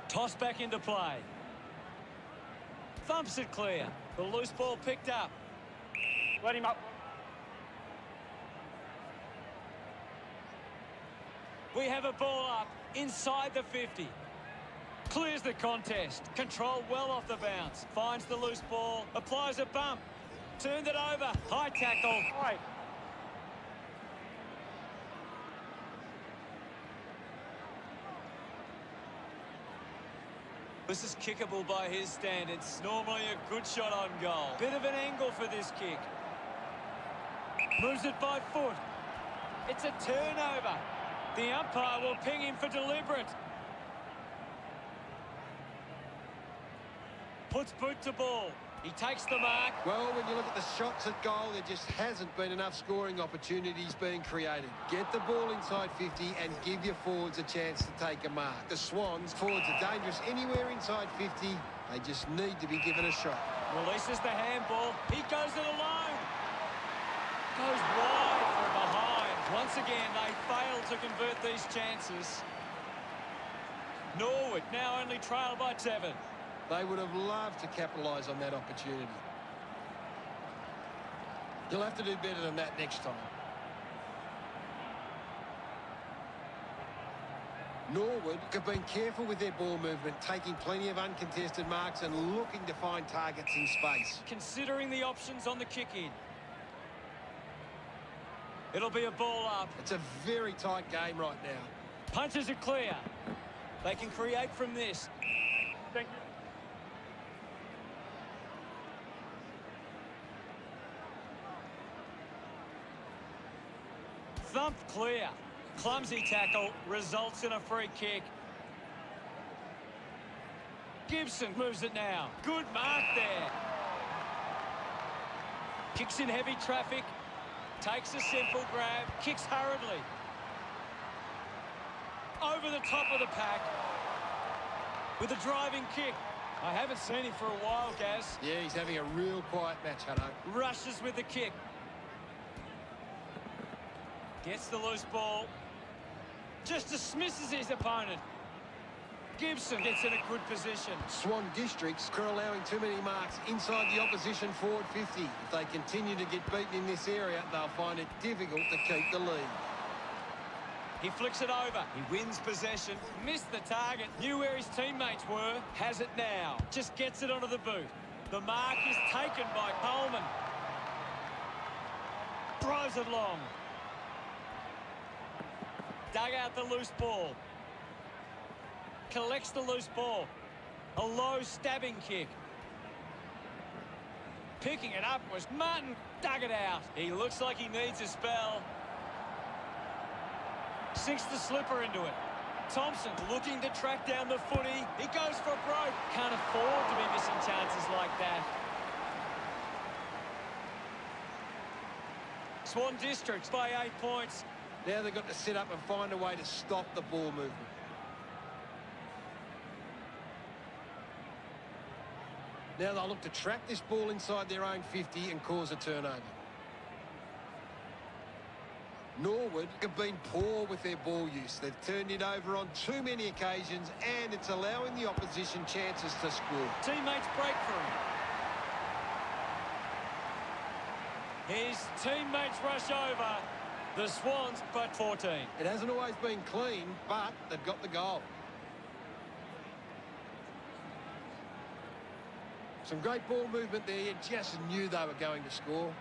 Toss back into play. Thumps it clear. The loose ball picked up. Let him up. We have a ball up inside the 50. Clears the contest. Controlled well off the bounce. Finds the loose ball. Applies a bump. Turned it over. High tackle. Oi. This is kickable by his standards. Normally a good shot on goal. Bit of an angle for this kick. Moves it by foot. It's a turnover. The umpire will ping him for deliberate. Puts boot to ball. He takes the mark. Well, when you look at the shots at goal, there just hasn't been enough scoring opportunities being created. Get the ball inside 50 and give your forwards a chance to take a mark. The Swans, forwards are dangerous anywhere inside 50. They just need to be given a shot. Releases the handball. He goes it alone. Goes wide from behind. Once again, they fail to convert these chances. Norwood now only trailed by 7. They would have loved to capitalise on that opportunity. You'll have to do better than that next time. Norwood have been careful with their ball movement, taking plenty of uncontested marks and looking to find targets in space. Considering the options on the kick-in. It'll be a ball up. It's a very tight game right now. Punches it clear. They can create from this. Thank you. Thumped clear. Clumsy tackle results in a free kick. Gibson moves it now. Good mark there. Kicks in heavy traffic. Takes a simple grab. Kicks hurriedly. Over the top of the pack. With a driving kick. I haven't seen him for a while, Gaz. Yeah, he's having a real quiet match, Hutto. Rushes with the kick. Gets the loose ball. Just dismisses his opponent. Gibson gets in a good position. Swan districts are allowing too many marks inside the opposition forward 50. If they continue to get beaten in this area, they'll find it difficult to keep the lead. He flicks it over. He wins possession. Missed the target. Knew where his teammates were. Has it now. Just gets it onto the boot. The mark is taken by Coleman. Throws it long. Dug out the loose ball. Collects the loose ball. A low stabbing kick. Picking it up was Martin. Dug it out. He looks like he needs a spell. Sinks the slipper into it. Thompson looking to track down the footy. He goes for broke. Can't afford to be missing chances like that. Swan districts by 8 points. Now they've got to sit up and find a way to stop the ball movement. Now they'll look to trap this ball inside their own 50 and cause a turnover. Norwood have been poor with their ball use. They've turned it over on too many occasions, and it's allowing the opposition chances to score. Teammates break for him. His teammates rush over. The Swans by 14. It hasn't always been clean, but they've got the goal. Some great ball movement there. You just knew they were going to score.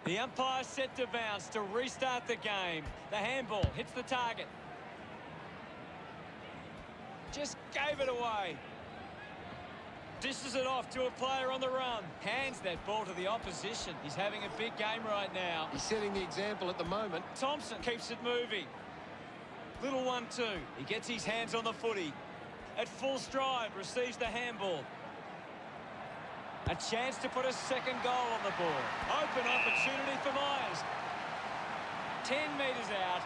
The umpire set to bounce to restart the game. The handball hits the target. Just gave it away. Dishes it off to a player on the run. Hands that ball to the opposition. He's having a big game right now. He's setting the example at the moment. Thompson keeps it moving. Little 1-2. He gets his hands on the footy. At full stride, receives the handball. A chance to put a second goal on the board. Open opportunity for Myers. 10 metres out.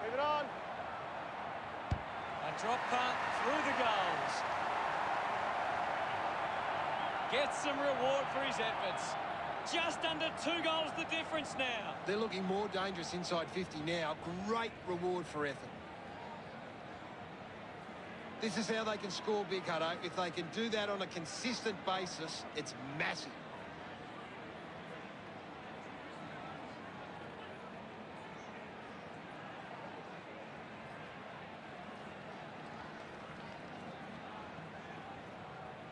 Move it on. A drop punt through the goals. Gets some reward for his efforts. Just under 2 goals the difference now. They're looking more dangerous inside 50 now. Great reward for effort. This is how they can score big, Hutto. If they can do that on a consistent basis, it's massive.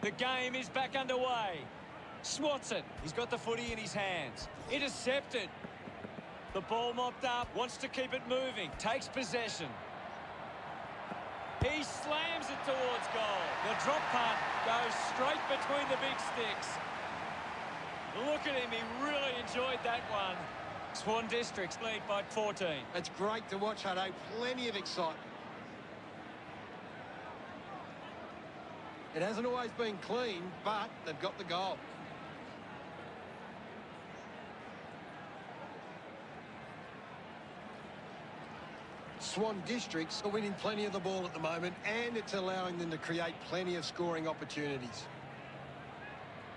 The game is back underway. Swats it. He's got the footy in his hands. Intercepted. The ball mopped up. Wants to keep it moving. Takes possession. He slams it towards goal. The drop punt goes straight between the big sticks. Look at him. He really enjoyed that one. Swan Districts lead by 14. It's great to watch, Hutto. Plenty of excitement. It hasn't always been clean, but they've got the goal. Swan Districts are winning plenty of the ball at the moment, and it's allowing them to create plenty of scoring opportunities.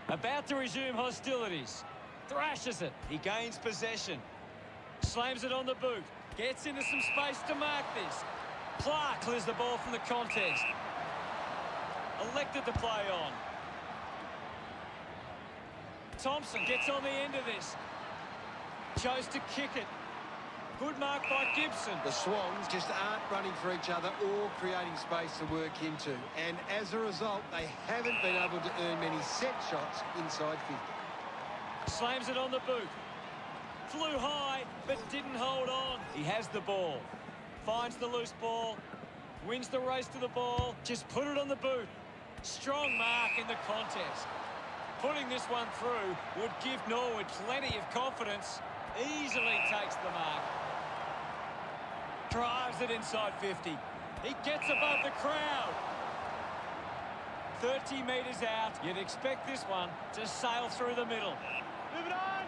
About to resume hostilities. Thrashes it. He gains possession. Slams it on the boot. Gets into some space to mark this. Clark clears the ball from the contest. Elected to play on. Thompson gets on the end of this. Chose to kick it. Good mark by Gibson. The Swans just aren't running for each other or creating space to work into. And as a result, they haven't been able to earn many set shots inside 50. Slams it on the boot. Flew high, but didn't hold on. He has the ball. Finds the loose ball. Wins the race to the ball. Just put it on the boot. Strong mark in the contest. Putting this one through would give Norwood plenty of confidence. Easily takes the mark. Drives it inside 50. He gets above the crowd. 30 metres out. You'd expect this one to sail through the middle. Move it on.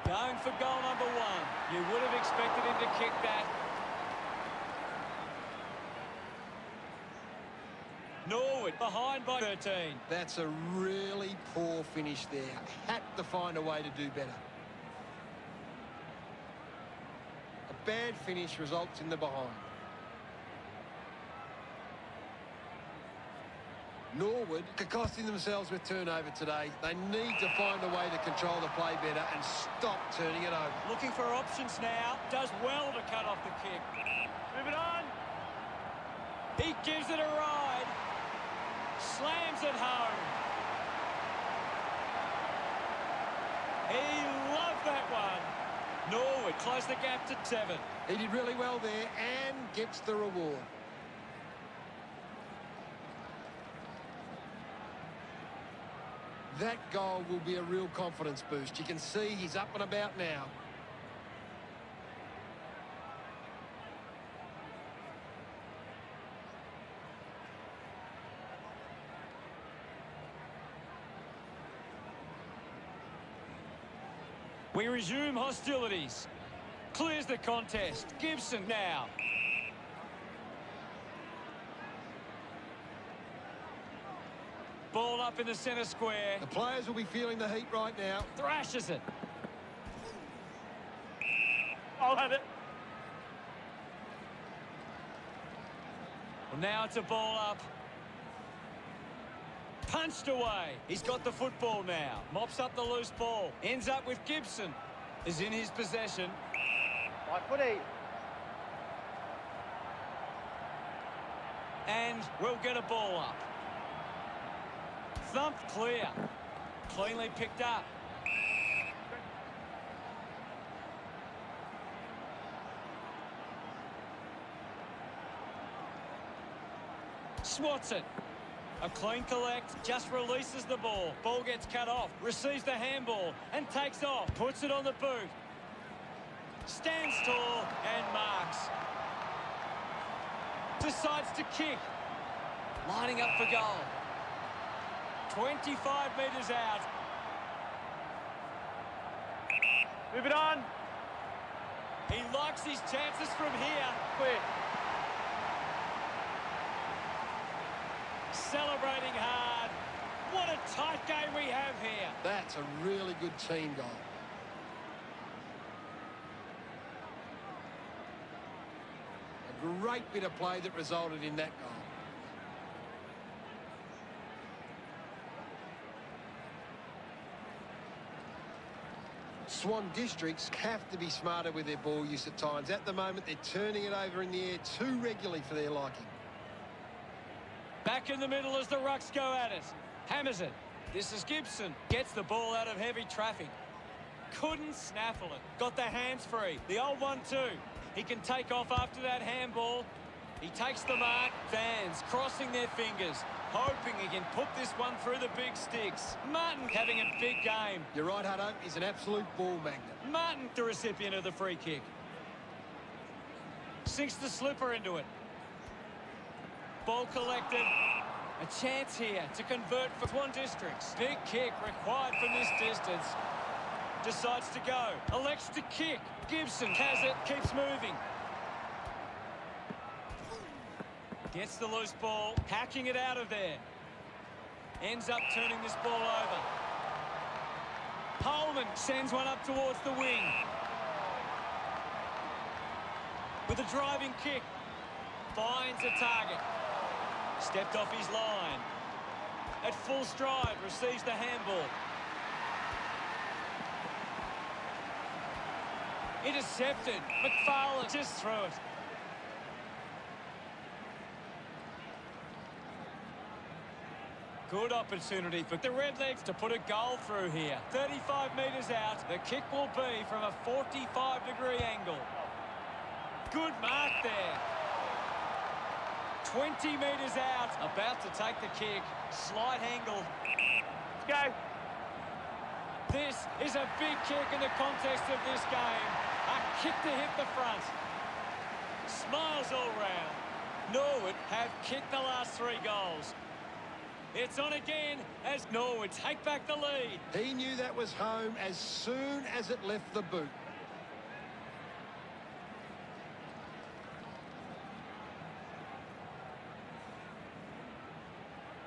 Going for goal number 1. You would have expected him to kick that. Norwood behind by 13. That's a really poor finish there. Had to find a way to do better. A bad finish results in the behind. Norwood are costing themselves with turnover today. They need to find a way to control the play better and stop turning it over. Looking for options now. Does well to cut off the kick. Move it on. He gives it a ride. Slams it home. He loved that one. Norwood close the gap to 7. He did really well there and gets the reward. That goal will be a real confidence boost. You can see he's up and about now. We resume hostilities. Clears the contest. Gibson now. Ball up in the centre square. The players will be feeling the heat right now. Thrashes it. I'll have it. Well, now it's a ball up. Punched away. He's got the football now. Mops up the loose ball. Ends up with Gibson. Is in his possession. Right footy. And we'll get a ball up. Thumped clear. Cleanly picked up. Swats it. A clean collect, just releases the ball. Ball gets cut off, receives the handball and takes off. Puts it on the boot. Stands tall and marks. Decides to kick. Lining up for goal. 25 metres out. Move it on. He likes his chances from here. Quick. Celebrating hard. What a tight game we have here. That's a really good team goal. A great bit of play that resulted in that goal. Swan districts have to be smarter with their ball use at times. At the moment, they're turning it over in the air too regularly for their liking. Back in the middle as the Rucks go at it. Hammers it. This is Gibson. Gets the ball out of heavy traffic. Couldn't snaffle it. Got the hands free. The old 1-2. He can take off after that handball. He takes the mark. Fans crossing their fingers, hoping he can put this one through the big sticks. Martin having a big game. You're right, Hutto. He's an absolute ball magnet. Martin, the recipient of the free kick. Sinks the slipper into it. Ball collected. A chance here to convert for Swan Districts. Big kick required from this distance. Decides to go. Elects to kick. Gibson has it. Keeps moving. Gets the loose ball. Hacking it out of there. Ends up turning this ball over. Holman sends one up towards the wing. With a driving kick. Finds a target. Stepped off his line. At full stride, receives the handball. Intercepted. McFarlane just threw it. Good opportunity for the Redlegs to put a goal through here. 35 metres out. The kick will be from a 45-degree angle. Good mark there. 20 metres out. About to take the kick. Slight angle. Let's go. This is a big kick in the context of this game. A kick to hit the front. Smiles all round. Norwood have kicked the last 3 goals. It's on again as Norwood take back the lead. He knew that was home as soon as it left the boot.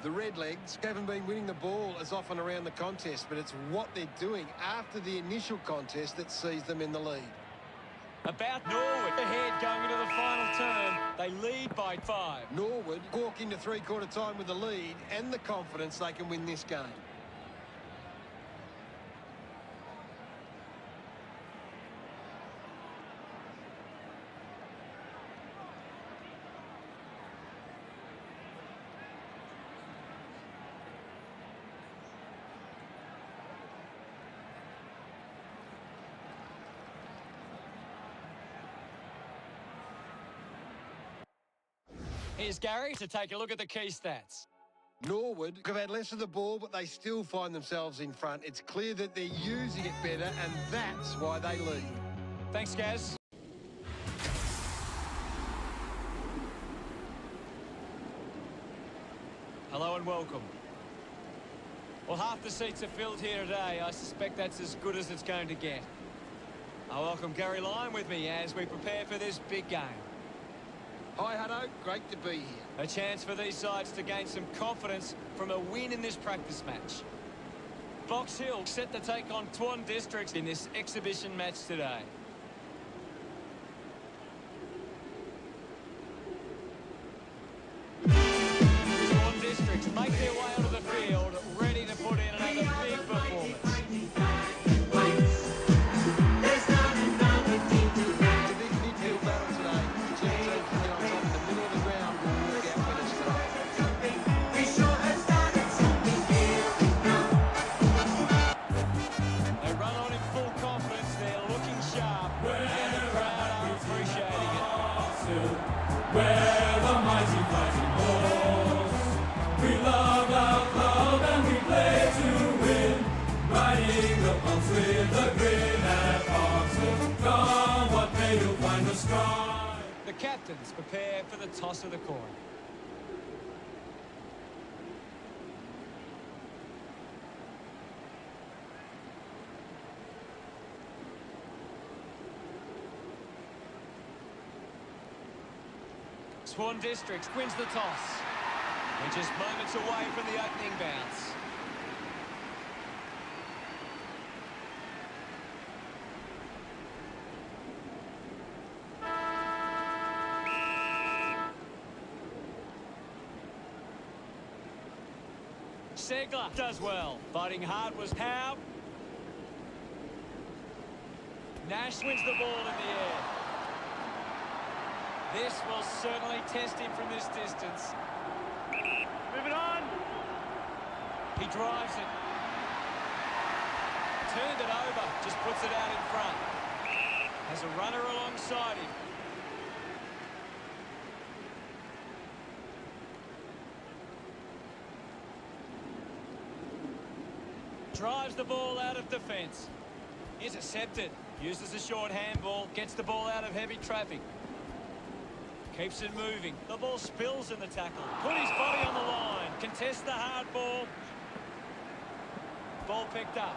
The Redlegs haven't been winning the ball as often around the contest, but it's what they're doing after the initial contest that sees them in the lead. About Norwood ahead going into the final turn. They lead by 5. Norwood walk into three-quarter time with the lead and the confidence they can win this game. Here's Gary to take a look at the key stats. Norwood have had less of the ball, but they still find themselves in front. It's clear that they're using it better, and that's why they lead. Thanks, Gaz. Hello and welcome. Well, half the seats are filled here today. I suspect that's as good as it's going to get. I welcome Gary Lyon with me as we prepare for this big game. Hi, Hutto. Great to be here. A chance for these sides to gain some confidence from a win in this practice match. Box Hill set to take on Swan Districts in this exhibition match today. Swan Districts make their way onto the field, ready to put in another big performance. It's a big midfield battle today. The two teams can get on top in the middle of the ground will walk out winners today. They run on in full confidence, they're looking sharp, and the crowd are appreciating it. Where the mighty fighting bulls. We love our club and we play to win. Riding the pumps with the grin at Oxford. Come what may, you'll find the sky. The captains prepare for the toss of the coin. Swan Districts wins the toss. We're just moments away from the opening bounce. Segler does well. Fighting hard was Howe. Nash wins the ball in the air. This will certainly test him from this distance. Moving on. He drives it. Turned it over, just puts it out in front. Has a runner alongside him. Drives the ball out of defence. Intercepted. Uses a short handball. Gets the ball out of heavy traffic. Keeps it moving. The ball spills in the tackle. Put his body on the line. Contests the hard ball. Ball picked up.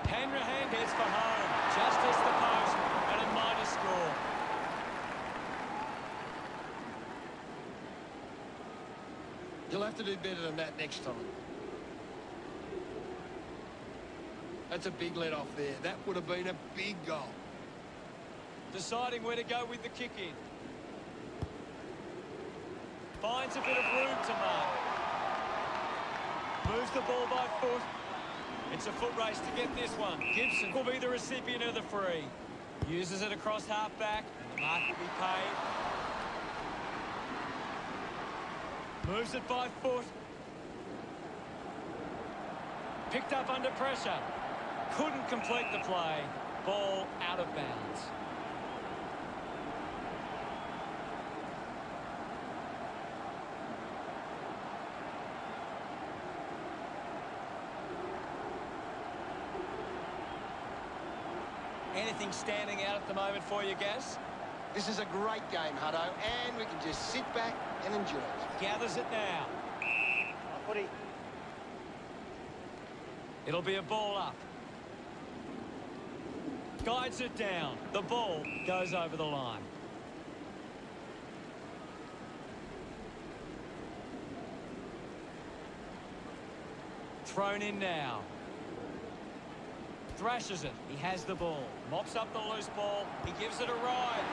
Hanrahan heads for home. Just hits the post and a minor score. You'll have to do better than that next time. That's a big let off there. That would have been a big goal. Deciding where to go with the kick in. Finds a bit of room to mark. Moves the ball by foot. It's a foot race to get this one. Gibson will be the recipient of the free. Uses it across half-back, and the mark will be paid. Moves it by foot. Picked up under pressure. Couldn't complete the play. Ball out of bounds. Anything standing out at the moment for you, Gaz? This is a great game, Hutto, and we can just sit back and enjoy it. Gathers it now. Footy. It'll be a ball up. Guides it down. The ball goes over the line. Thrown in now. Thrashes it. He has the ball. Mops up the loose ball. He gives it a ride.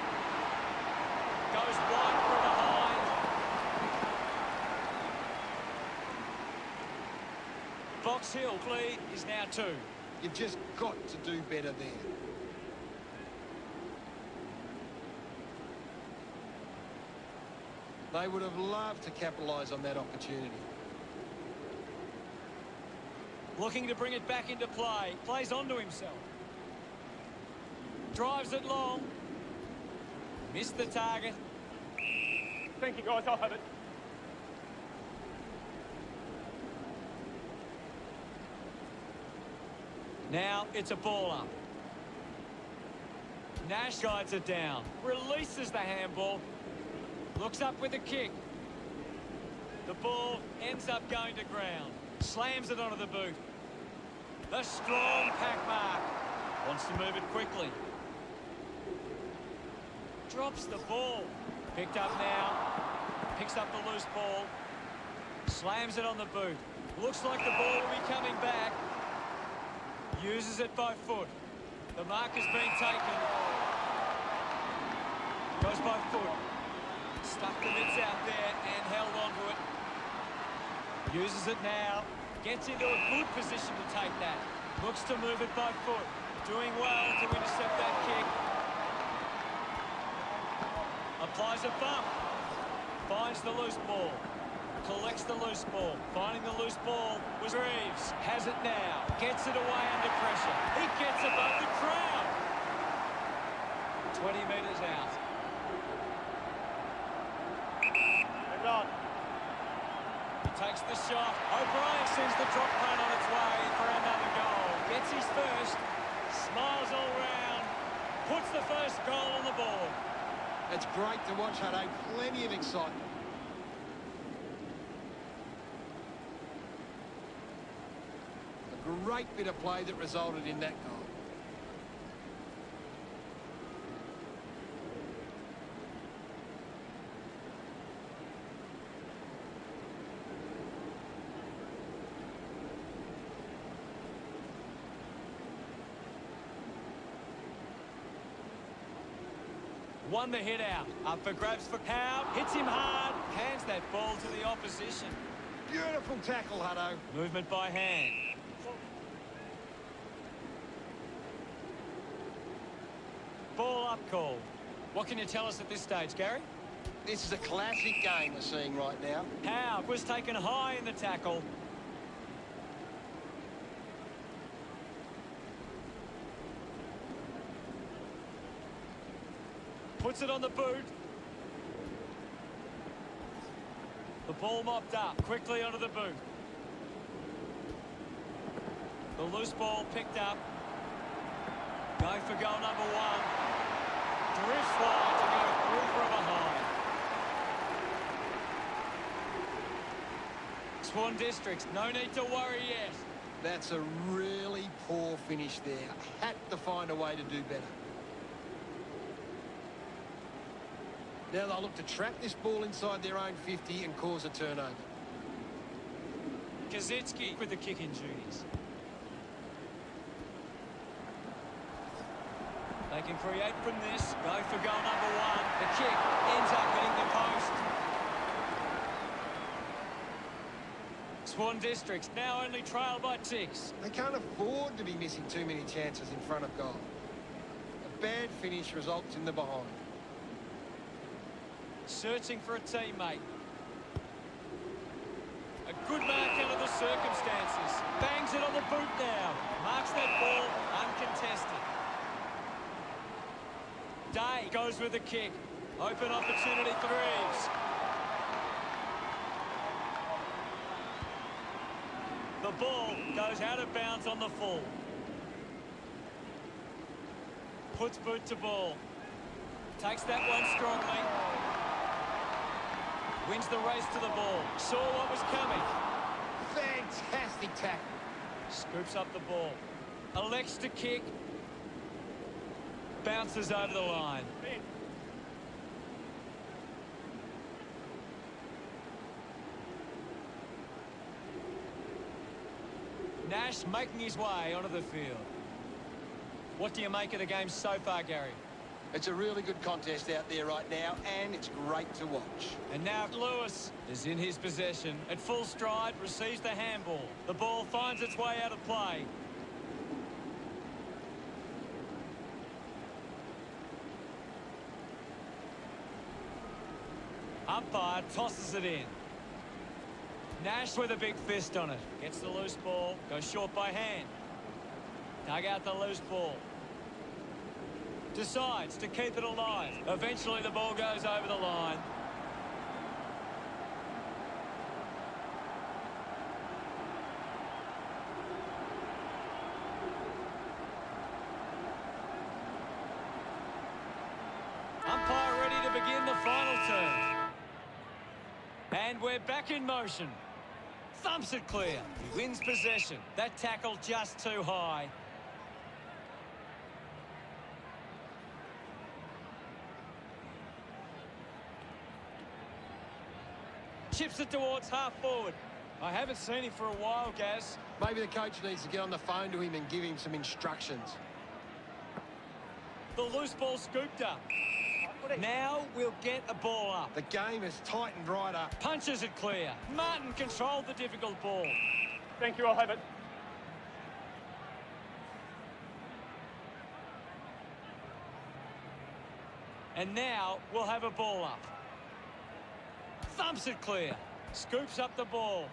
Goes wide from behind. Box Hill lead is now 2. You've just got to do better there. They would have loved to capitalise on that opportunity. Looking to bring it back into play. Plays onto himself. Drives it long. Missed the target. Thank you, guys. I'll have it. Now it's a ball up. Nash guides it down. Releases the handball. Looks up with a kick. The ball ends up going to ground. Slams it onto the boot. The strong pack mark. Wants to move it quickly. Drops the ball. Picked up now. Picks up the loose ball. Slams it on the boot. Looks like the ball will be coming back. Uses it by foot. The mark has been taken. Goes by foot. Stuck the mitts out there and held onto it. Uses it now. Gets into a good position to take that. Looks to move it by foot. Doing well to intercept that kick. Applies a bump. Finds the loose ball. Collects the loose ball. Finding the loose ball was Reeves. Has it now. Gets it away under pressure. He gets above the crowd. 20 metres out. Move on. He takes the shot. O'Brien sends the drop punt on its way for another goal. Gets his first. Smiles all round. Puts the first goal on the board. It's great to watch, Hutto. Plenty of excitement. A great bit of play that resulted in that goal. Won the hit out. Up for grabs for Howe. Hits him hard. Hands that ball to the opposition. Beautiful tackle, Hutto. Movement by hand. Ball up call. What can you tell us at this stage, Gary? This is a classic game we're seeing right now. Howe was taken high in the tackle. Puts it on the boot. The ball mopped up. Quickly onto the boot. The loose ball picked up. Going for goal number one. Drifts wide to go through from behind. Swan Districts, no need to worry yet. That's a really poor finish there. Had to find a way to do better. Now they'll look to trap this ball inside their own 50 and cause a turnover. Kazitsky with the kicking duties. They can create from this. Go for goal number one. The kick ends up hitting the post. Swan Districts now only trail by 6. They can't afford to be missing too many chances in front of goal. A bad finish results in the behind. Searching for a teammate. A good mark under the circumstances. Bangs it on the boot now. Marks that ball uncontested. Day goes with the kick. Open opportunity for Reeves. The ball goes out of bounds on the full. Puts boot to ball. Takes that one strongly. Wins the race to the ball. Saw what was coming. Fantastic tackle. Scoops up the ball. Elects to kick. Bounces over the line. In. Nash making his way onto the field. What do you make of the game so far, Gary? It's a really good contest out there right now, and it's great to watch. And now Lewis is in his possession. At full stride, receives the handball. The ball finds its way out of play. Umpire tosses it in. Nash with a big fist on it. Gets the loose ball. Goes short by hand. Dug out the loose ball. Decides to keep it alive. Eventually the ball goes over the line. Umpire ready to begin the final turn. And we're back in motion. Thumps it clear. He wins possession. That tackle just too high. Chips it towards half forward. I haven't seen him for a while, Gaz. Maybe the coach needs to get on the phone to him and give him some instructions. The loose ball scooped up. Now we'll get a ball up. The game has tightened right up. Punches it clear. Martin controlled the difficult ball. Thank you, I'll have it. And now we'll have a ball up. Thumps it clear. Scoops up the ball.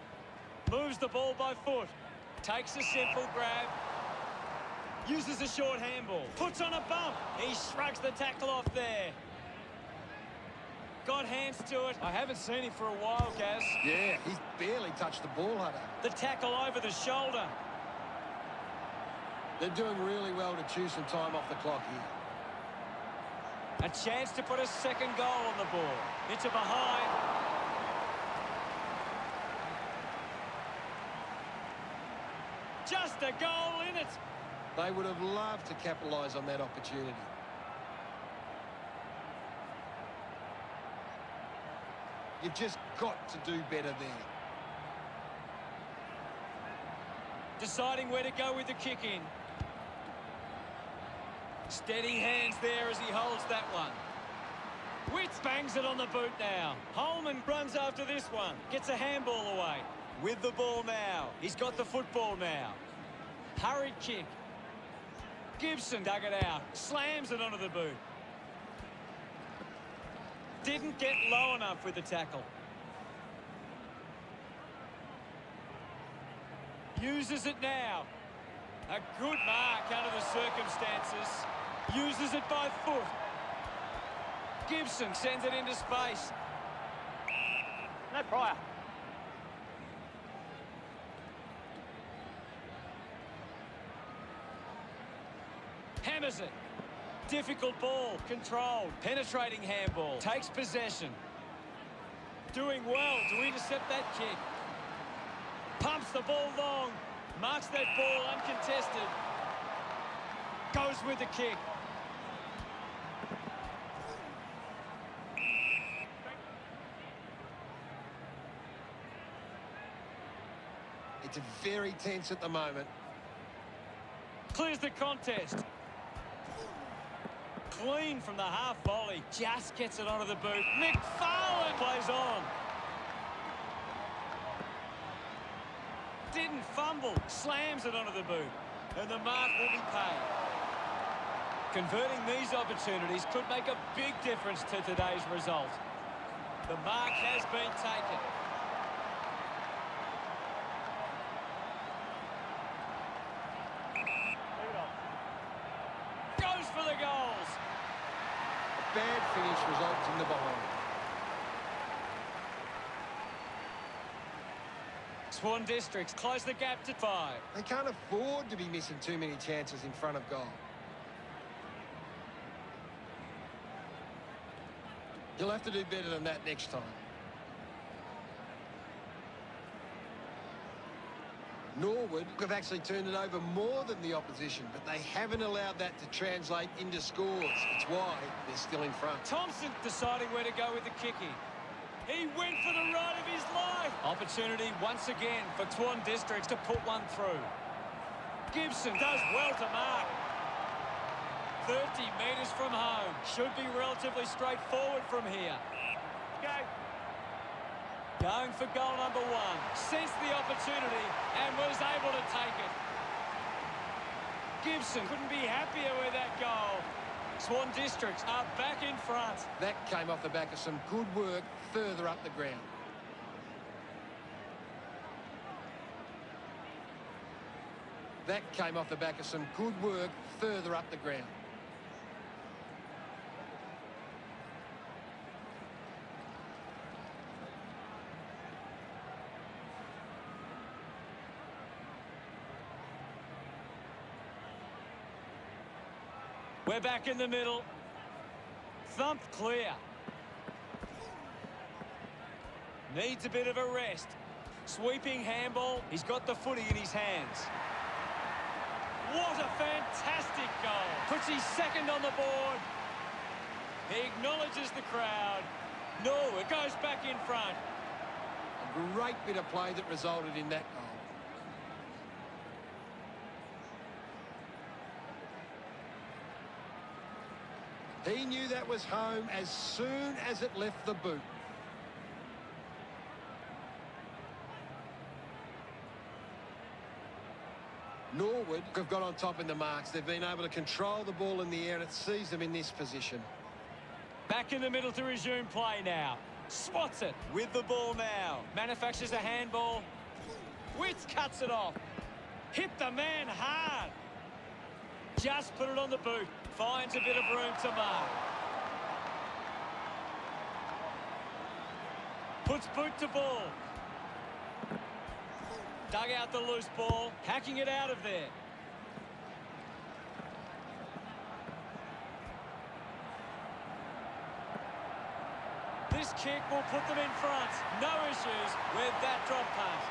Moves the ball by foot. Takes a simple grab. Uses a short handball. Puts on a bump. He shrugs the tackle off there. Got hands to it. I haven't seen him for a while, Gaz. Yeah, he's barely touched the ball, Hunter. The tackle over the shoulder. They're doing really well to chew some time off the clock here. A chance to put a second goal on the board. It's a behind. Just a goal in it. They would have loved to capitalise on that opportunity. You've just got to do better there. Deciding where to go with the kick in. Steady hands there as he holds that one. Witts bangs it on the boot now. Holman runs after this one. Gets a handball away. With the ball now. He's got the football now. Hurried kick. Gibson dug it out. Slams it onto the boot. Didn't get low enough with the tackle. Uses it now. A good mark under the circumstances. Uses it by foot. Gibson sends it into space. No prior. Hammers it. Difficult ball. Controlled. Penetrating handball. Takes possession. Doing well to intercept that kick. Pumps the ball long. Marks that ball uncontested. Goes with the kick. It's very tense at the moment. Clears the contest. Clean from the half volley. Just gets it onto the boot. McFarlane plays on. Didn't fumble. Slams it onto the boot. And the mark will be paid. Converting these opportunities could make a big difference to today's result. The mark has been taken. Leave it off. Goes for the goals. Bad finish results in the behind. Swan Districts close the gap to 5. They can't afford to be missing too many chances in front of goal. You'll have to do better than that next time. Norwood have actually turned it over more than the opposition, but they haven't allowed that to translate into scores. It's why they're still in front. Thompson deciding where to go with the kicking. He went for the ride of his life. Opportunity once again for Swan Districts to put one through. Gibson does well to mark. 30 metres from home. Should be relatively straightforward from here. Go. Going for goal number 1. Sensed the opportunity and was able to take it. Gibson couldn't be happier with that goal. Swan Districts are back in front. That came off the back of some good work further up the ground. That came off the back of some good work further up the ground. We're back in the middle. Thumped clear. Needs a bit of a rest. Sweeping handball. He's got the footy in his hands. What a fantastic goal. Puts his second on the board. He acknowledges the crowd. Norwood goes back in front. Great bit of play that resulted in that goal. He knew that was home as soon as it left the boot. Norwood have got on top in the marks. They've been able to control the ball in the air, and it sees them in this position. Back in the middle to resume play now. Swats it with the ball now. Manufactures a handball. Witz cuts it off. Hit the man hard. Just put it on the boot. Finds a bit of room to mark. Puts boot to ball. Dug out the loose ball. Hacking it out of there. This kick will put them in front. No issues with that drop punt.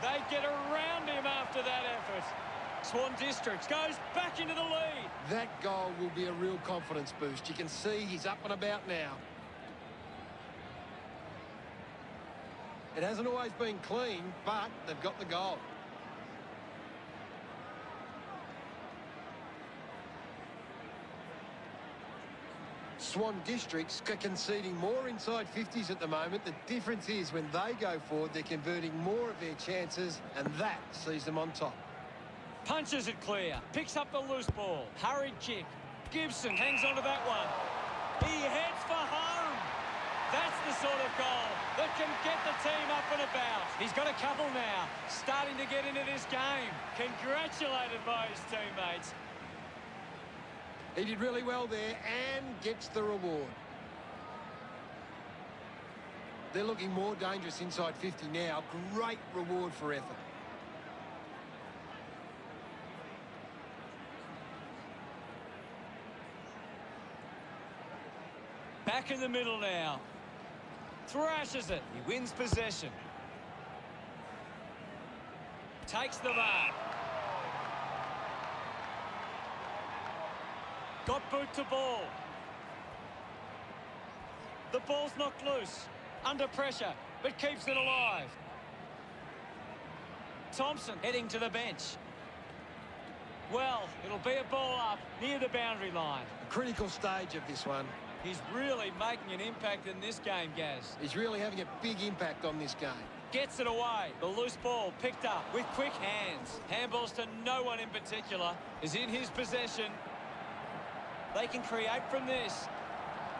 They get around him after that effort. Swan Districts goes back into the lead. That goal will be a real confidence boost. You can see he's up and about now. It hasn't always been clean, but they've got the goal. Swan Districts are conceding more inside 50s at the moment. The difference is when they go forward, they're converting more of their chances, and that sees them on top. Punches it clear. Picks up the loose ball. Hurried kick. Gibson hangs on to that one. He heads for home. That's the sort of goal that can get the team up and about. He's got a couple now, starting to get into this game. Congratulated by his teammates. He did really well there and gets the reward. They're looking more dangerous inside 50 now. Great reward for effort. Back in the middle now. Thrashes it. He wins possession. Takes the mark. Got boot to ball. The ball's knocked loose. Under pressure, but keeps it alive. Thompson heading to the bench. Well, it'll be a ball up near the boundary line. A critical stage of this one. He's really making an impact in this game, Gaz. He's really having a big impact on this game. Gets it away. The loose ball picked up with quick hands. Handballs to no one in particular. Is in his possession. They can create from this.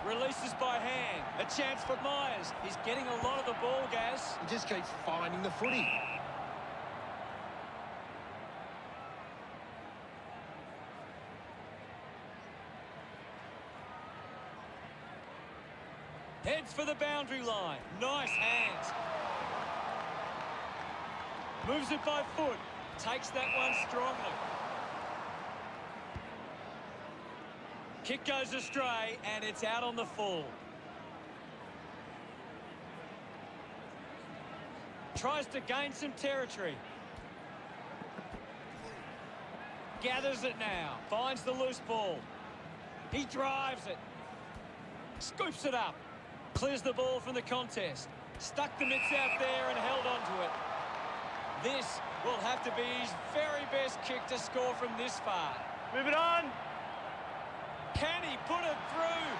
Releases by hand. A chance for Myers. He's getting a lot of the ball, Gaz. He just keeps finding the footy. Heads for the boundary line. Nice hands. Moves it by foot. Takes that one strongly. Kick goes astray, and it's out on the full. Tries to gain some territory. Gathers it now. Finds the loose ball. He drives it. Scoops it up. Clears the ball from the contest. Stuck the mitts out there and held on to it. This will have to be his very best kick to score from this far. Move it on. Can he put it through?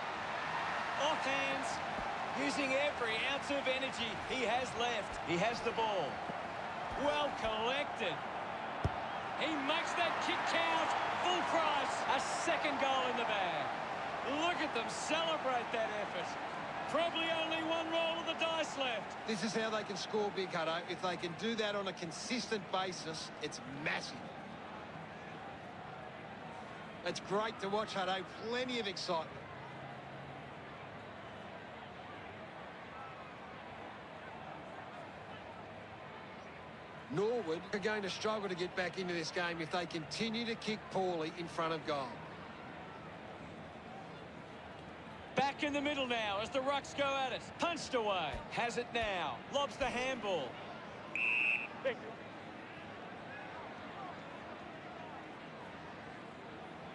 Off hands. Using every ounce of energy he has left. He has the ball. Well collected. He makes that kick count. Full price. A second goal in the bag. Look at them celebrate that effort. Probably only one roll of the dice left. This is how they can score big, Hutto. If they can do that on a consistent basis, it's massive. It's great to watch, Hutto. Plenty of excitement. Norwood are going to struggle to get back into this game if they continue to kick poorly in front of goal. Back in the middle now as the Rucks go at it. Punched away. Has it now. Lobs the handball. Thank you.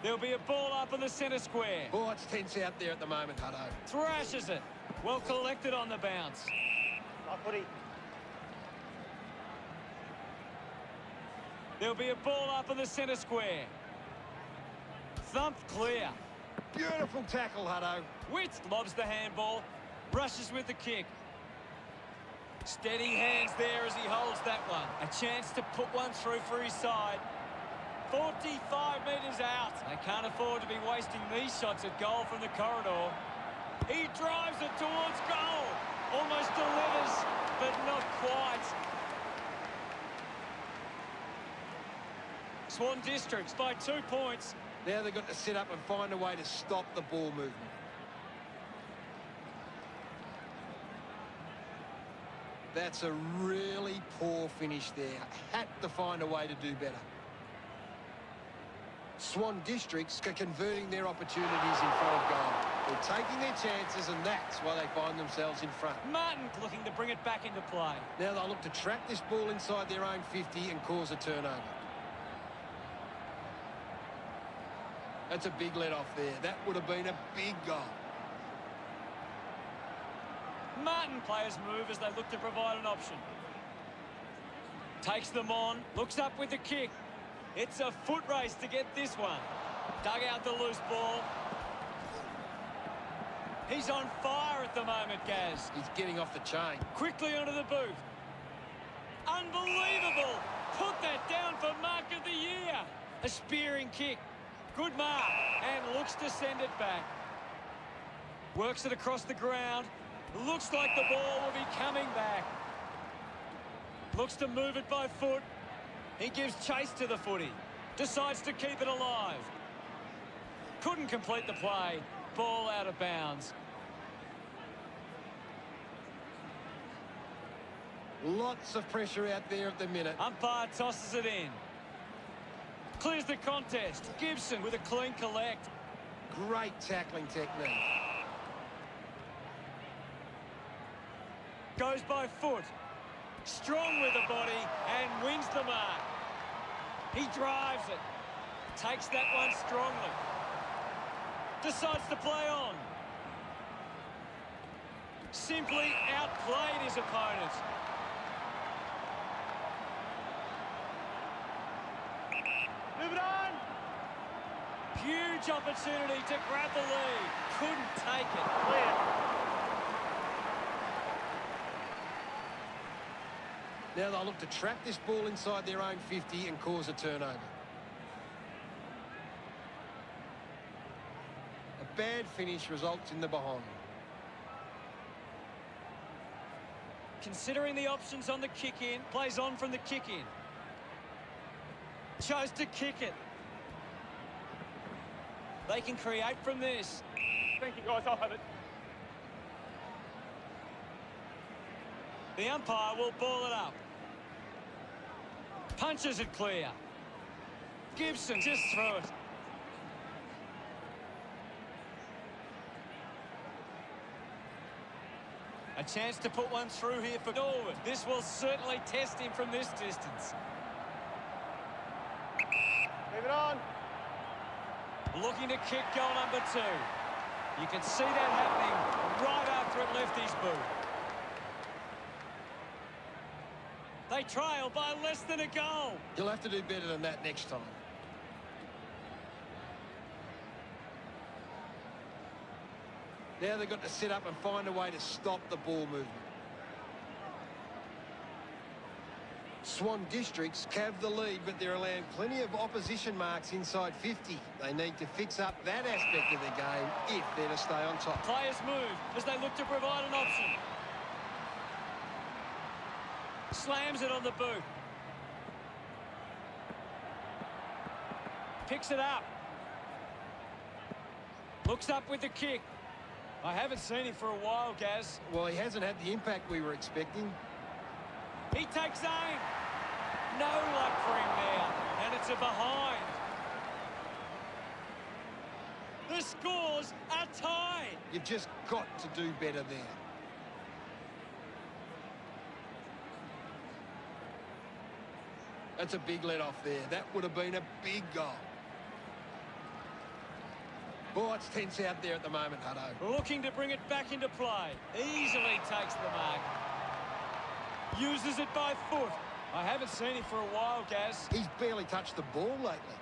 There'll be a ball up in the centre square. Oh, it's tense out there at the moment, Hutto. Thrashes it. Well collected on the bounce. Nice footy. There'll be a ball up in the centre square. Thumped clear. Beautiful tackle, Hutto. Witts lobs the handball. Rushes with the kick. Steady hands there as he holds that one. A chance to put one through for his side. 45 metres out. They can't afford to be wasting these shots at goal from the corridor. He drives it towards goal. Almost delivers, but not quite. Swan Districts by 2 points. Now they've got to sit up and find a way to stop the ball movement. That's a really poor finish there. Had to find a way to do better. Swan Districts are converting their opportunities in front of goal. They're taking their chances, and that's why they find themselves in front. Martin looking to bring it back into play. Now they'll look to trap this ball inside their own 50 and cause a turnover. That's a big let-off there. That would have been a big goal. Martin players move as they look to provide an option. Takes them on, looks up with the kick. It's a foot race to get this one. Dug out the loose ball. He's on fire at the moment, Gaz. He's getting off the chain. Quickly onto the boot. Unbelievable! Put that down for Mark of the Year. A spearing kick. Good mark. And looks to send it back. Works it across the ground. Looks like the ball will be coming back. Looks to move it by foot. He gives chase to the footy. Decides to keep it alive. Couldn't complete the play. Ball out of bounds. Lots of pressure out there at the minute. Umpire tosses it in. Clears the contest. Gibson with a clean collect. Great tackling technique. Goes by foot. Strong with the body and wins the mark. He drives it. Takes that one strongly. Decides to play on. Simply outplayed his opponent. Move it on. Huge opportunity to grab the lead. Couldn't take it. Clear. Now they'll look to trap this ball inside their own 50 and cause a turnover. A bad finish results in the behind. Considering the options on the kick-in, plays on from the kick-in. Chose to kick it. They can create from this. Thank you, guys. I'll have it. The umpire will ball it up. Punches it clear. Gibson just through it. A chance to put one through here for Norwood. This will certainly test him from this distance. Move it on. Looking to kick goal number 2. You can see that happening right after it left his boot. They trail by less than a goal. You'll have to do better than that next time. Now they've got to sit up and find a way to stop the ball movement. Swan Districts have the lead, but they're allowing plenty of opposition marks inside 50. They need to fix up that aspect of their game if they're to stay on top. Players move as they look to provide an option. Slams it on the boot. Picks it up. Looks up with the kick. I haven't seen him for a while, Gaz. Well, he hasn't had the impact we were expecting. He takes aim. No luck for him there. And it's a behind. The scores are tied. You've just got to do better there. That's a big let off there. That would have been a big goal. Oh, it's tense out there at the moment, Hutto. Looking to bring it back into play. Easily takes the mark. Uses it by foot. I haven't seen him for a while, Gaz. He's barely touched the ball lately.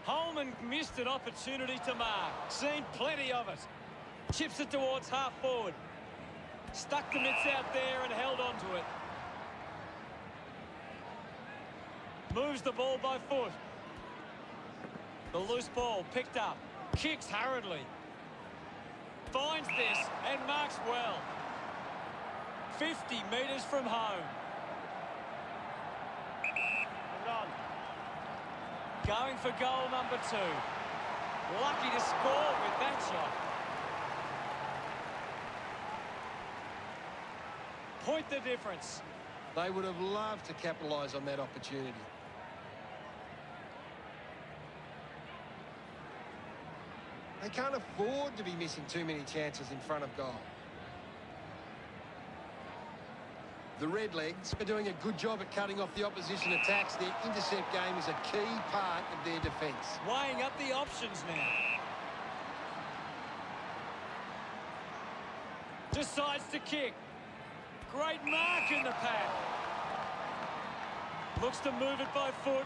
Holman missed an opportunity to mark. Seen plenty of it. Chips it towards half forward. Stuck the mitts out there and held on to it. Moves the ball by foot. The loose ball picked up. Kicks hurriedly. Finds this and marks well. 50 metres from home. Move it on. Going for goal number 2. Lucky to score with that shot. Point the difference. They would have loved to capitalise on that opportunity. They can't afford to be missing too many chances in front of goal. The Redlegs are doing a good job at cutting off the opposition attacks. Their intercept game is a key part of their defence. Weighing up the options now. Decides to kick. Great mark in the pack. Looks to move it by foot.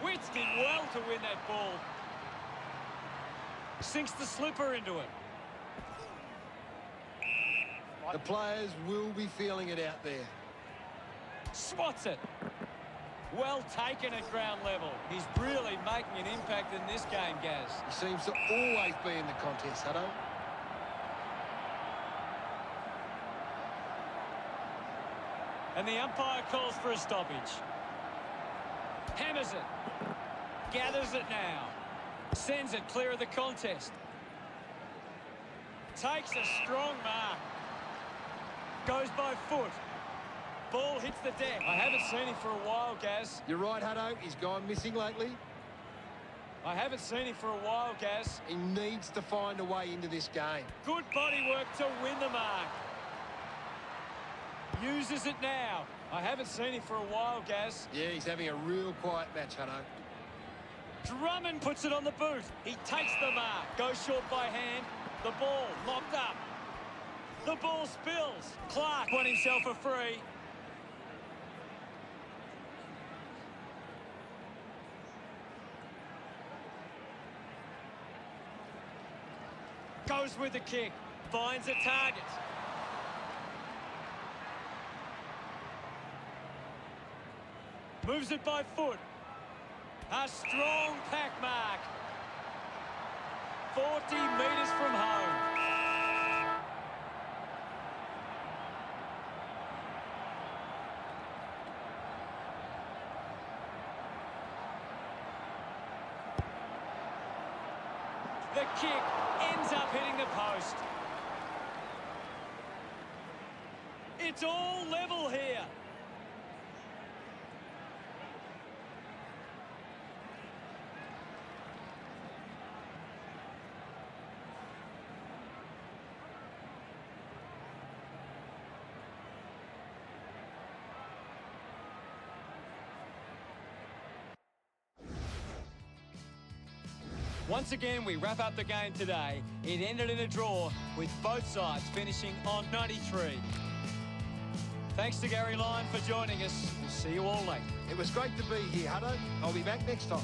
Witts did well to win that ball. Sinks the slipper into it. The players will be feeling it out there. Swats it. Well taken at ground level. He's really making an impact in this game, Gaz. He seems to always be in the contest, Hutto. And the umpire calls for a stoppage. Hammers it. Gathers it now. Sends it clear of the contest. Takes a strong mark. Goes by foot. Ball hits the deck. I haven't seen him for a while, Gaz. You're right, Hutto. He's gone missing lately. I haven't seen him for a while, Gaz. He needs to find a way into this game. Good body work to win the mark. Uses it now. I haven't seen him for a while, Gaz. Yeah, he's having a real quiet match, Hutto. Drummond puts it on the boot. He takes the mark. Goes short by hand. The ball locked up. The ball spills. Clark won himself a free. Goes with the kick. Finds a target. Moves it by foot. A strong pack mark. 40 metres from home. The kick ends up hitting the post. It's all level here. Once again, we wrap up the game today. It ended in a draw, with both sides finishing on 93. Thanks to Gary Lyon for joining us. We'll see you all later. It was great to be here, Hutto. I'll be back next time.